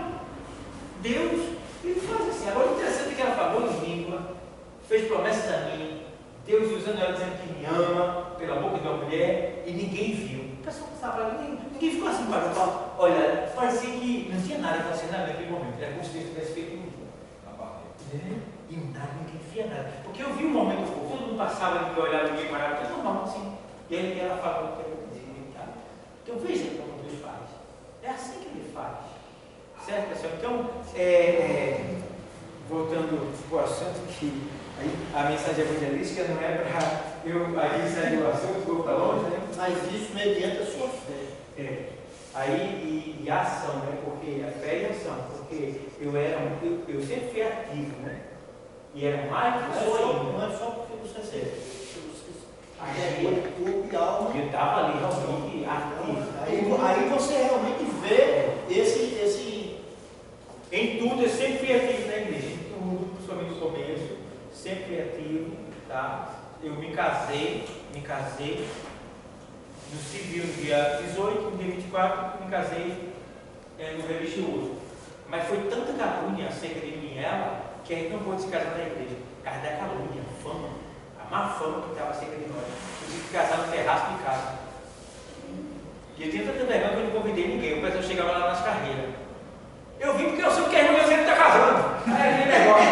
Deus, Ele faz assim. Agora, o interessante é que ela falou em língua, fez promessas a mim, Deus usando ela dizendo que me ama, pela boca de uma mulher, e ninguém viu. O pessoal estava falando, ninguém ficou assim, para olha, parecia que não tinha nada acontecendo naquele momento. Era como se Deus tivesse feito um e nada, ninguém via nada. Porque eu vi um momento, todo mundo passava, ninguém olhava, ninguém parava, tudo normal assim. E aí ela falou que era dizer, tá? Então veja como Deus faz. É assim que Ele faz. Certo, pessoal? Então, voltando para o assunto, que aí, a mensagem evangelística não é para eu aí sair do assunto, vou para longe, né? Mas isso mediante a sua fé. Aí, e a ação, né? Porque a fé e a ação, porque eu sempre fui ativo, né? E era mais que Não é só porque você corpo e alma. eu estava ali realmente ativo. Aí você realmente vê esse. Em tudo eu sempre fui ativo na igreja, em tudo, principalmente no começo, sempre fui ativo, tá? Eu me casei no civil no dia 18, no dia 24, me casei no religioso. Mas foi tanta calúnia acerca de mim e ela, que a gente não pôde se casar na igreja. Por causa da calúnia, a fama, a má fama que estava acerca de nós. Eu tive que casar no terraço de casa. E eu tinha tanta vergonha que eu não convidei ninguém. O pessoal chegava lá nas carreiras. Eu vim porque eu sei que a irmã sempre está casando. Aí aquele negócio.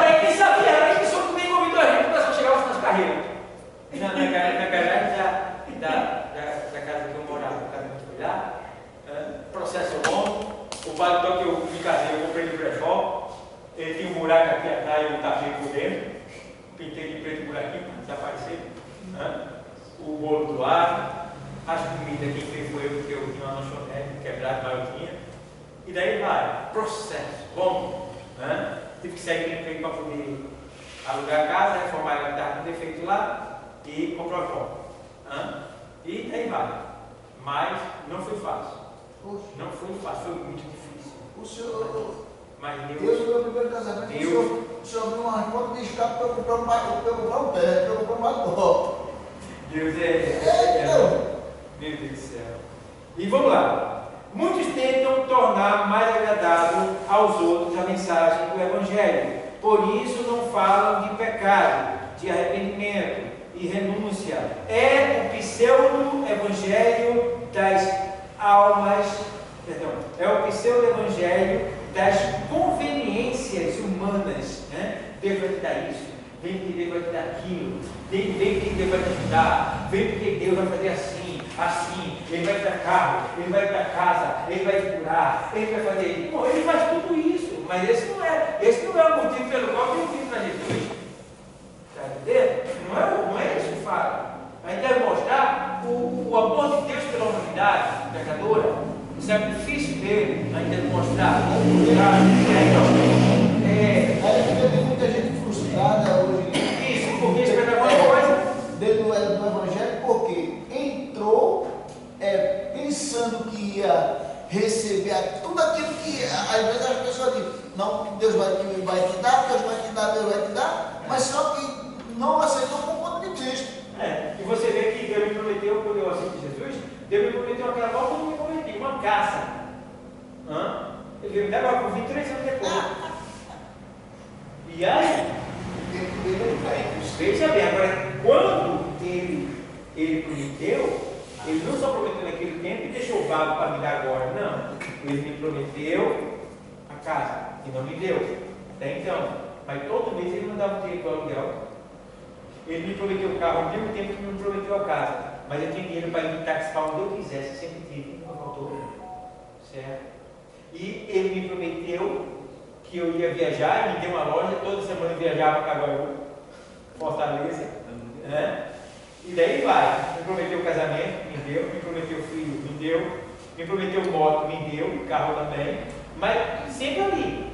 Aí quem sabia, era que só nem convidou a gente, o pessoal chegava nas carreiras. Na garagem da casa que eu morava, o cara que foi lá, processo longo, o paletó que eu me casei, eu comprei no brechó, ele tinha um buraco aqui atrás, eu tapei por dentro, pintei de preto buraquinho para desaparecer, o bolo do ar, as comidas quem fez foi eu, porque eu tinha uma lanchonete quebrada, mas eu tinha, e daí vai, processo, bom, tive que sair do emprego para poder alugar a casa, reformar ela que estava com defeito lá e comprar o pão. E daí vai. Mas não foi fácil. Não foi fácil, foi muito difícil. O senhor, mas Deus, no meu primeiro casamento, o senhor abriu uma conta de escape para eu comprar um pé, para eu comprar um mató. Deus meu Deus do céu. E vamos lá. Muitos tentam tornar mais agradável aos outros a mensagem do Evangelho. Por isso não falam de pecado, de arrependimento e renúncia. É o pseudo-evangelho das almas, é o pseudo-evangelho das conveniências humanas, né? Deus vai te dar isso, vem porque Deus vai te dar aquilo, vem porque Deus vai te ajudar, vem porque Deus vai fazer assim, Ele vai te dar carro, Ele vai te dar casa, Ele vai te curar, Ele vai fazer isso. Bom, Ele faz tudo isso, mas esse não é o motivo pelo qual eu vim para Jesus. Está entendendo? Não é isso que fala. A gente deve mostrar o amor de Deus pela humanidade pecadora, o sacrifício dele, a gente deve mostrar. Tem muita gente frustrada hoje. Isso, porque espera alguma coisa. Dentro do Evangelho, porque entrou pensando que ia receber tudo aquilo que às vezes as pessoas dizem, não, Deus vai te dar, Deus vai te dar, mas só que não aceitou com o ponto de vista. E você vê que Deus me prometeu, quando eu aceito Jesus, Deus me prometeu aquela volta, não me prometeu, uma casa. Ele veio me dar agora por 23 anos depois. E aí, veja bem, agora, quando ele prometeu, ele não só prometeu naquele tempo e deixou vago para me dar agora, não. Ele me prometeu a casa e não me deu. Até então, mas todo mês ele mandava o dinheiro para o aluguel. Ele me prometeu o carro ao mesmo tempo que me prometeu a casa. Mas eu tinha dinheiro para ir me taxar onde eu quisesse, sempre tive, não faltou. Certo? E ele me prometeu que eu ia viajar, me deu uma loja, toda semana eu viajava para Caruaru, Fortaleza. E daí vai. Me prometeu o casamento, me deu. Me prometeu filho, me deu. Me prometeu moto, me deu. Carro também. Mas sempre ali.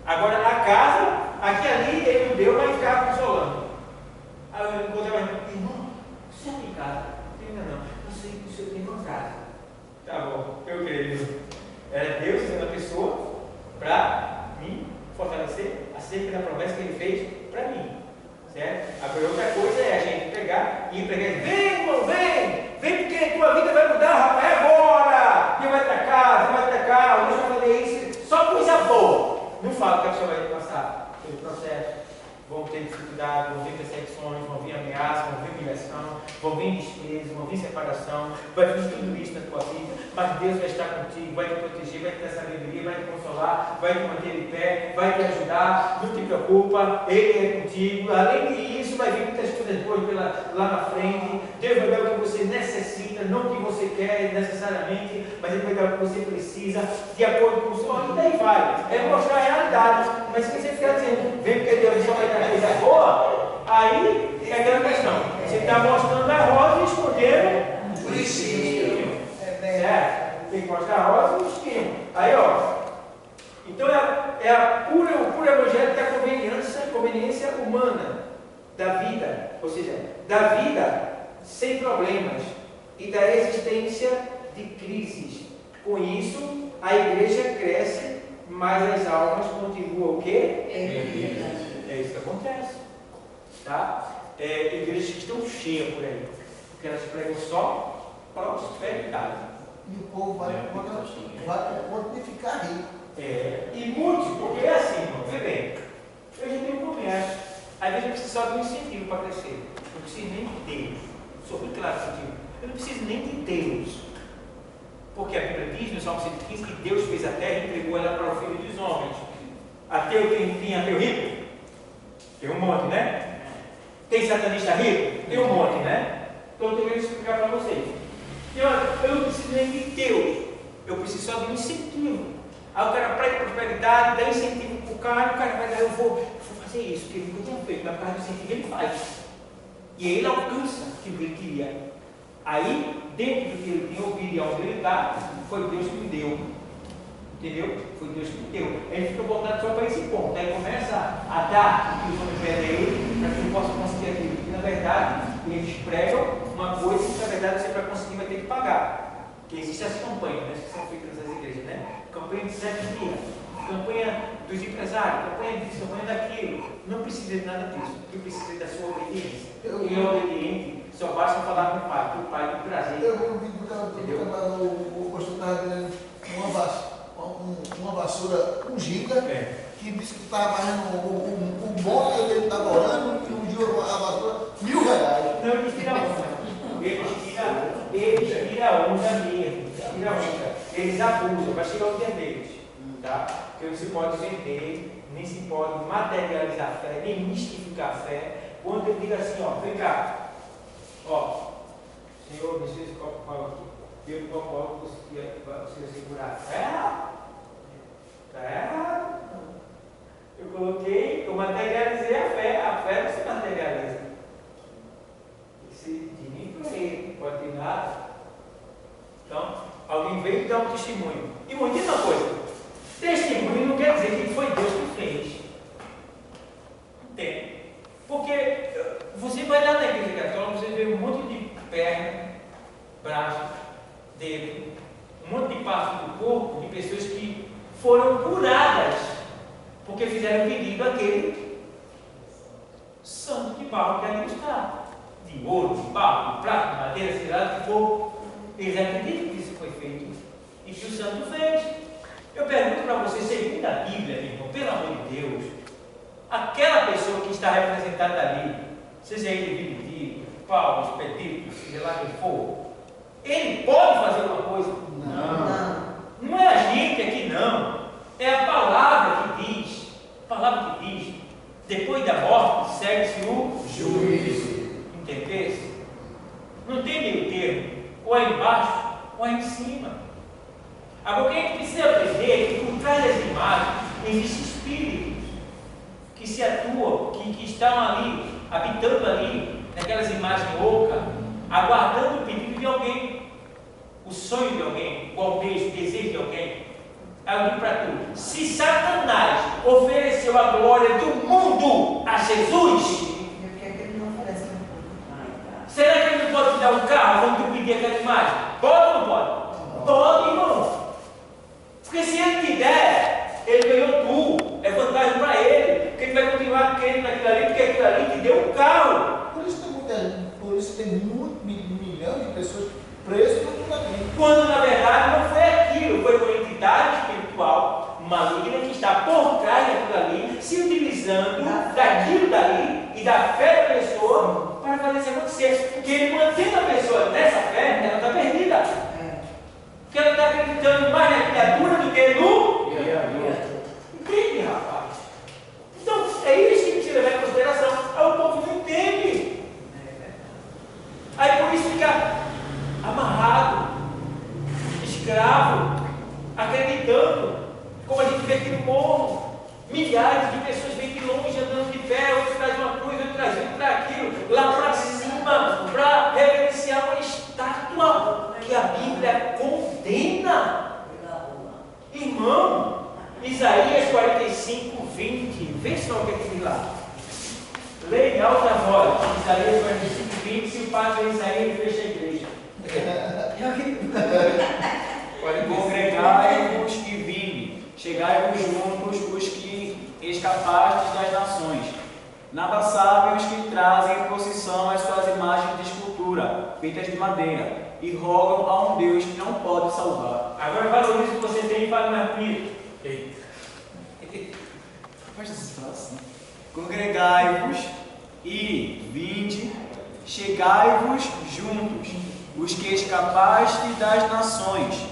Agora a casa, aqui ali, ele me deu, mas ficava consolando. Agora, outra coisa é a gente pegar e pregar, vem, irmão, vem porque a tua vida vai mudar, rapaz, é agora! Deus vai atacar, Deus vai fazer isso, só coisa boa. Não fala que a pessoa vai passar pelo processo, vão ter dificuldade, vão vir perseguições, vão vir ameaças, vão vir humilhação, vão vir despesas, vão vir separação, vai vir tudo isso na tua vida, mas Deus vai estar contigo, vai te proteger, vai te dar sabedoria, vai te consolar, vai te manter de pé, vai te ajudar, não te preocupa, Ele é contigo. Além disso, vai vir muitas coisas boas lá na frente. Deus vai dar o que você necessita, não o que você quer necessariamente, mas Ele vai dar o que você precisa, de acordo com o Senhor, e daí vai. É mostrar a realidade. Mas se você ficar dizendo, vem porque Deus só vai dar coisa boa, aí é aquela questão. Você está mostrando a rosa e escondendo o espinho. Certo? Tem que mostrar a rosa e o espinho. Aí, ó. Então o puro evangelho da conveniência humana da vida, ou seja, da vida sem problemas e da existência de crises. Com isso, a igreja cresce, mas as almas continuam o quê? É isso que acontece. Tá? Igrejas que estão cheias por aí, porque elas pregam só prosperidade. E o povo vai ficar rico. E muitos, porque é assim, irmão, vê bem, eu já tenho um comércio, às vezes eu preciso só de um incentivo para crescer, não preciso nem de Deus, sou muito claro nesse sentido, eu não preciso nem de Deus, porque a Bíblia diz no Salmo 115 que Deus fez a terra e entregou ela para o filho dos homens. Ateu tem ateu rico? Tem um monte, né? Tem satanista rico? Tem um monte, né? Então eu tenho que explicar para vocês. Eu não preciso nem de Deus, eu preciso só de um incentivo. Aí o cara prega prosperidade, dá incentivo para o cara vai dar, eu vou fazer isso, que ele nunca tinha feito, mas por causa do incentivo ele faz. E aí ele alcança aquilo que ele queria. Aí, dentro do que ele tinha ouvido e onde ele está, foi Deus que me deu. Entendeu? Foi Deus que me deu. Aí ele fica voltado só para esse ponto. Aí começa a dar o que os homens pedem a ele, para que ele possa conseguir aquilo. E na verdade, eles pregam uma coisa que na verdade você para conseguir vai ter que pagar. Porque existem as campanhas, né, que são feitas nas igrejas, né? Campanha de 7 dias, campanha dos empresários, campanha disso, campanha daquilo. Não precisa de nada disso. O que precisa é da sua obediência. Quem é obediente só basta falar com o Pai, que o Pai tem prazer. Eu vi um vídeo do cara, o pastor estava vendendo uma vassoura ungida, que disse que estava varrendo o monte que ele estava orando, e ungiu a vassoura R$1.000. Não, eles tiram onda. Eles tiram onda mesmo. Eles abusam, vai chegar o dia deles. Tá? Porque não se pode vender, nem se pode materializar a fé, nem mistificar a fé. Quando ele diz assim, ó, vem cá, ó, Senhor, deixa esse copo com água aqui. Eu não concordo com você segurar. Está errado. Eu coloquei, eu materializei a fé não se materializa. Tem que ser de mim para ele, não pode ter nada. Então, alguém veio e dá um testemunho. E me diz uma coisa: testemunho não quer dizer que foi Deus que fez. Entende? Porque você vai lá na igreja católica, você vê um monte de perna, braço, dedo, um monte de parte do corpo de pessoas que foram curadas porque fizeram pedido àquele santo de barro que ali está, de ouro, de barro, de prata, de madeira, sei lá, de fogo. Eles acreditam que isso foi feito e que o santo fez. Eu pergunto para você, segundo a Bíblia, meu irmão, pelo amor de Deus, aquela pessoa que está representada ali, seja ele Benedito, Paulo, Expedito, seja lá quem for, ele pode fazer uma coisa? Não é a gente aqui, não. É a palavra que diz. A palavra que diz. Depois da morte, segue-se o juízo. Entendesse? Não tem meio termo. Ou é embaixo, ou é em cima. Agora, o que a gente precisa aprender é que por trás das imagens existem espíritos que se atuam, que estão ali, habitando ali, naquelas imagens loucas, aguardando o pedido de alguém, o sonho de alguém, o almejo, o desejo de alguém. Eu digo para tu: se Satanás ofereceu a glória do mundo a Jesus, será que ele não pode te dar um carro quando tu pedir aquela imagem? Pode ou não pode? Pode, irmão. Porque se ele te der, ele ganhou tu. É vantagem para ele. Porque ele vai continuar querendo aquilo ali, porque aquilo ali te deu um carro. milhão de pessoas presas no mundo ali. Quando na verdade não foi aquilo, foi uma entidade espiritual maligna que está por trás daquilo ali, se utilizando daquilo dali e da fé da pessoa para fazer isso acontecer. Porque ele mantendo a pessoa nessa fé, ela está perdida. Porque ela está acreditando mais na criatura do que no. Entende, rapaz? Então, é isso que precisa levar em consideração. Aí o povo não entende. Aí por isso fica amarrado, escravo, acreditando, como a gente vê aqui no morro, milhares de pessoas vêm de longe andando de pé, outros trazem uma cruz, outros trazem aquilo, lá para cima, para reverenciar uma estátua que a Bíblia condena. Irmão, Isaías 45, 20, vê só o que é que diz lá. Leia em alta voz, Isaías 45, 20, se o padre Isaías fecha a igreja. Congregai-vos e vinde, chegai-vos juntos os que escapastes das nações. Nada sabem os que trazem em procissão as suas imagens de escultura, feitas de madeira, e rogam a um Deus que não pode salvar. Agora valorize o que você tem e fale mais bonito. Faz essa frase. Congregai-vos e vinde, chegai-vos juntos, os que escapastes das nações.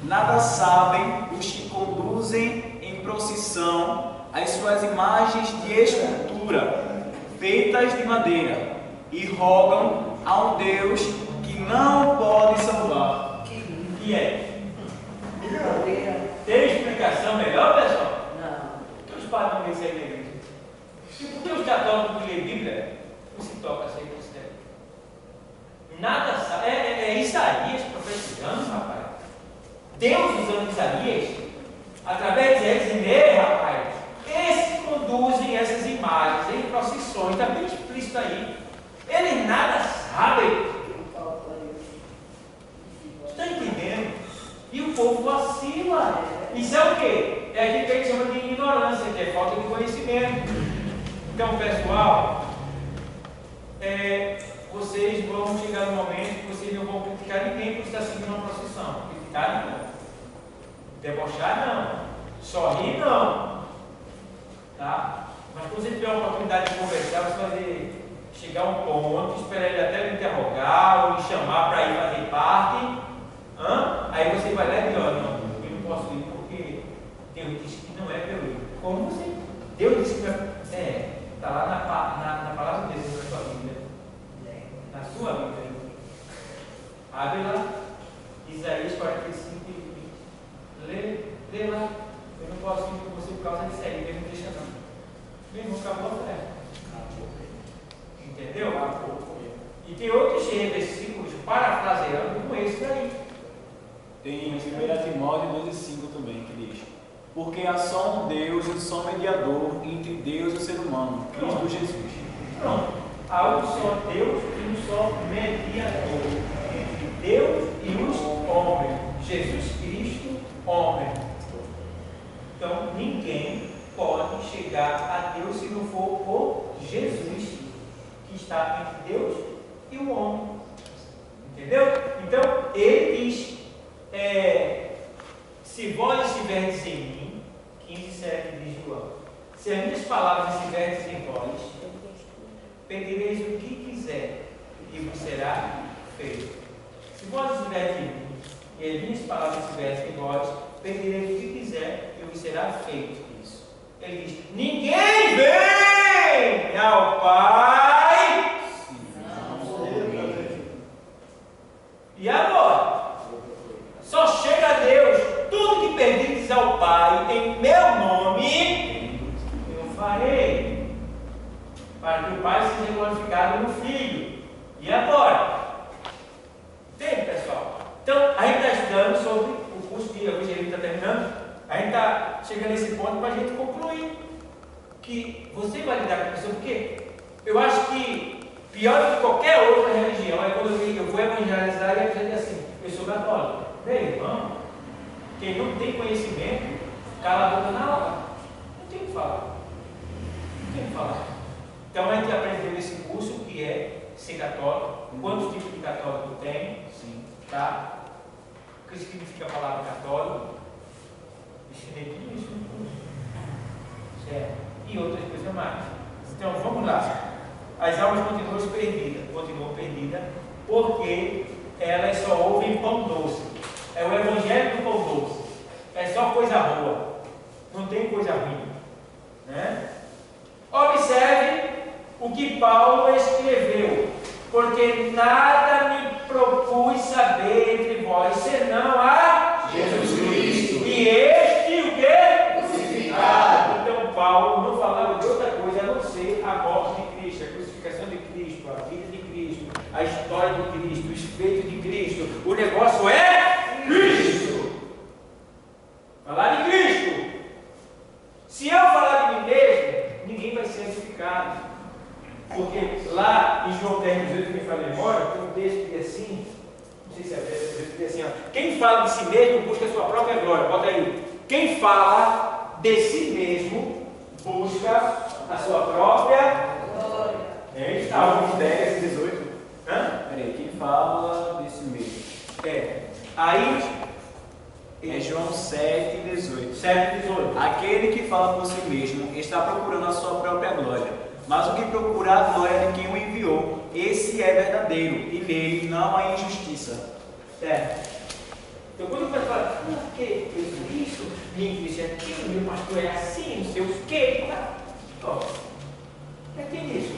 Nada sabem os que conduzem em procissão as suas imagens de escultura, feitas de madeira, e rogam a um Deus que não pode salvar. Que é? Tem explicação melhor, pessoal? Não. Porque os padres não veem na igreja. E por que os católicos que lêem Bíblia não se tocam assim com isso? Nada sabe. É Isaías profetizando, rapaz. Deus usando Isaías, através de eles, dizendo: rapaz, esses que conduzem essas imagens em procissões, está bem explícito aí. Eles nada sabem. Está entendendo? E o povo vacila. Isso é o quê? É aquilo que a gente chama de ignorância, que é falta de conhecimento. Então, pessoal, vocês vão chegar no momento que vocês não vão criticar ninguém por estar seguindo uma procissão. Criticar não. Debochar não. Sorrir não. Tá? Mas quando você tiver a oportunidade de conversar, você vai chegar a um ponto, esperar ele até lhe interrogar ou lhe chamar para ir fazer parte. Aí você vai lá e diz: olha, não, eu não posso ir porque Deus disse que não é para eu ir. Como você? Deus disse que está lá na palavra de Deus, na sua Bíblia. Na sua Bíblia. Abre lá, Isaías 45, 20. Lê lá. Eu não posso ir com você por causa disso aí, Deus não deixa não. Meu irmão, acabou a fé. Entendeu? E tem outros versículos parafraseando como esse daí. Tem 1 Timóteo 12,5 também, que diz: porque há só um Deus e só mediador entre Deus e o ser humano, Cristo Jesus. Pronto. Há um só Deus e um só mediador entre Deus e os homens. Jesus Cristo, homem. Então, ninguém pode chegar a Deus se não for por Jesus, que está entre Deus e o homem. Entendeu? Então, ele diz: se vós estiverdes em mim, 15:7 diz João, se as minhas palavras estiverdes em vós, pedireis o que quiser e vos será feito. Se vós estiverdes em mim e as minhas palavras estiverem em vós, pedireis o que quiser e vos será feito isso. Ele diz: ninguém vem ao Pai. E agora? Só chega a Deus. Tudo que pedires ao Pai em meu nome, eu farei, para que o Pai seja glorificado no Filho. E agora? Entende, pessoal? Então, a gente está estudando sobre o curso de evangelismo, está terminando. A gente está chegando nesse ponto para a gente concluir que você vai lidar com a pessoa, porque eu acho que pior do que qualquer outra religião é quando eu vou evangelizar e a pessoa diz assim: eu sou católico. Meu irmão, quem não tem conhecimento, cala a boca na hora. Não tem o que falar. Então a gente aprendeu nesse curso que é ser católico. Quantos tipos de católico tem? Sim. Tá? O que significa a palavra católico? Ensinei tudo isso. Certo? E outras coisas mais. Então, vamos lá. As almas continuam perdidas, porque elas só ouvem pão doce. É o evangelho do pão doce. É só coisa boa. Não tem coisa ruim. Né? Observe o que Paulo escreveu. Porque nada me propus saber entre vós, senão a Jesus Cristo. E este o quê? Crucificado. Então Paulo não falava de outra coisa a não ser a morte de Cristo, a crucificação de Cristo, a vida de Cristo, a história de Cristo, os feitos de Cristo. O negócio é Cristo. Falar de Cristo. Se eu falar de mim mesmo, ninguém vai ser edificado. Porque lá em João 10, 18, que me fala memória, tem um texto que é assim, não sei se é verso, que é assim, ó, quem fala de si mesmo busca a sua própria glória. Bota aí. Quem fala de si mesmo busca a sua própria glória. Está João 10, 18. Peraí, quem fala de si mesmo? Aí É João 7, 18. 7, 18. Aquele que fala por si mesmo está procurando a sua própria glória. Mas o que procura a glória de quem o enviou, esse é verdadeiro, e nele não há injustiça. Certo. Então quando você fala, por que fez isso? Minha igreja é aquilo, meu pastor é assim, não sei o quê. Ó, é Cristo.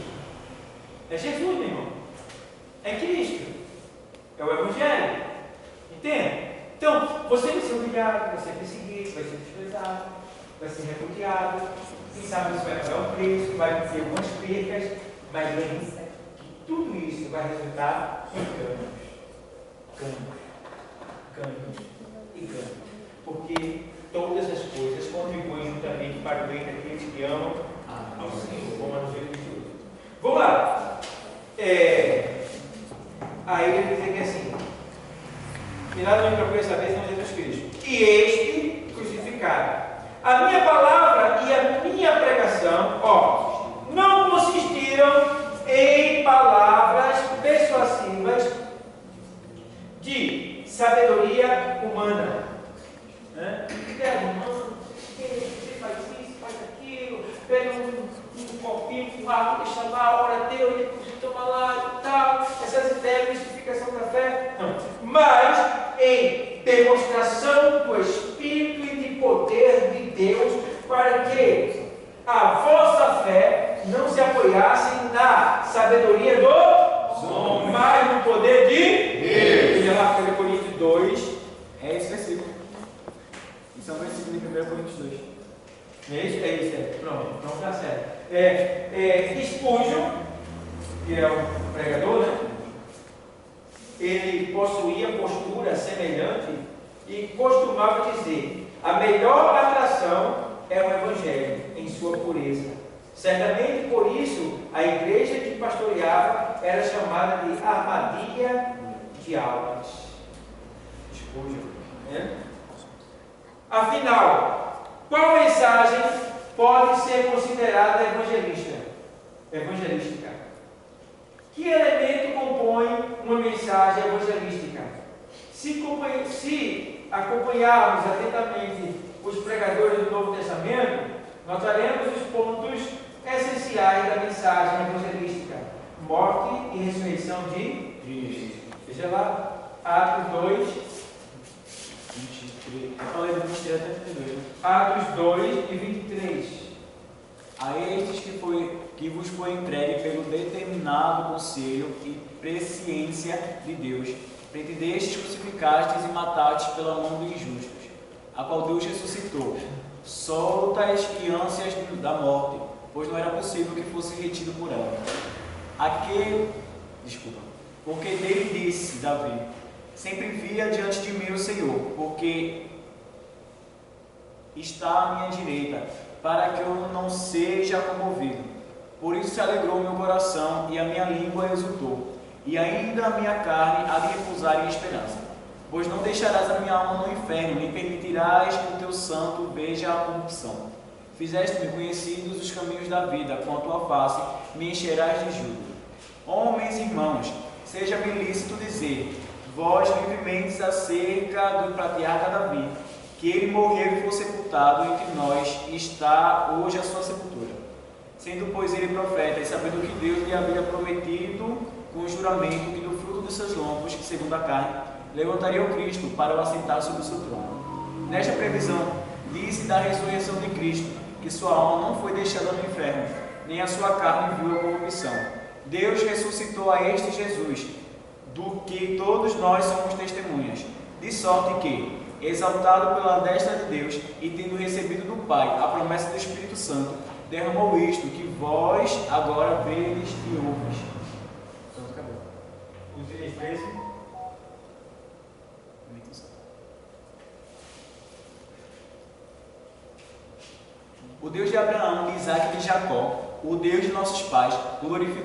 É Jesus, meu irmão. É Cristo. É o Evangelho. Entende? Então, você vai ser humilhado, vai ser perseguido, vai ser desprezado, vai ser repudiado. Quem sabe você vai pagar um preço, vai ter algumas percas, vai ganhar. Tudo isso vai resultar em ganhos. Porque todas as coisas contribuem juntamente para o bem daqueles que amam ao Senhor, como a nos Espírito. Vamos lá. Aí ele diz aqui assim: mirado não me procure saber, senão Jesus Cristo. E este crucificado. A minha palavra e a minha pregação, não consistiram em palavras persuasivas de sabedoria humana. Você faz isso, faz aquilo, pega um copinho com água, deixa lá, ora a Deus, depois você toma lá e tal. Essas ideias de mistificação da fé. Não. Mas em demonstração do Espírito e de poder de Deus, para que a vossa fé não se apoiasse na sabedoria do homem, mas no poder de Deus. Veja lá, 1 Coríntios 2. É esse versículo. Isso é um versículo de 1 Coríntios 2. É isso. Pronto, então está certo. Spurgeon, que é o pregador, né? Ele possuía postura semelhante e costumava dizer: a melhor atração é o Evangelho em sua pureza. Certamente por isso a igreja que pastoreava era chamada de armadilha de almas. Spurgeon, né? Afinal, qual mensagem pode ser considerada evangelística? Que elemento compõe uma mensagem evangelística? Se acompanharmos atentamente os pregadores do Novo Testamento, notaremos os pontos essenciais da mensagem evangelística: morte e ressurreição de Cristo. Veja lá, Atos 2, 23. Eu falei do 23 até 32. Atos 2 e 23. A estes que vos foi entregue pelo determinado conselho e presciência de Deus, pretendestes, crucificastes e matastes pela mão dos injustos, a qual Deus ressuscitou, soltas e ânsias da morte, pois não era possível que fosse retido por ela. Porque dele disse Davi: sempre via diante de mim o Senhor, porque está à minha direita, para que eu não seja comovido. Por isso se alegrou meu coração e a minha língua exultou, e ainda a minha carne há de repousar em esperança. Pois não deixarás a minha alma no inferno, nem permitirás que o teu santo veja a corrupção. Fizeste-me conhecidos os caminhos da vida, com a tua face me encherás de júbilo. Homens minhas irmãos, seja-me lícito dizer, vós livremente acerca do patriarca Davi, que ele morreu e foi sepultado entre nós, e está hoje a sua sepultura. Sendo, pois, ele profeta, e sabendo que Deus lhe havia prometido com o juramento que do fruto dos seus lombos, segundo a carne, levantaria o Cristo para o assentar sobre o seu trono. Nesta previsão, disse da ressurreição de Cristo, que sua alma não foi deixada no inferno, nem a sua carne viu a corrupção. Deus ressuscitou a este Jesus, do que todos nós somos testemunhas, de sorte que, exaltado pela destra de Deus e tendo recebido do Pai a promessa do Espírito Santo, derramou isto que vós agora vedes e ouves. Pronto, acabou. Os 13. O Deus de Abraão, de Isaac e de Jacó, o Deus de nossos pais, glorificou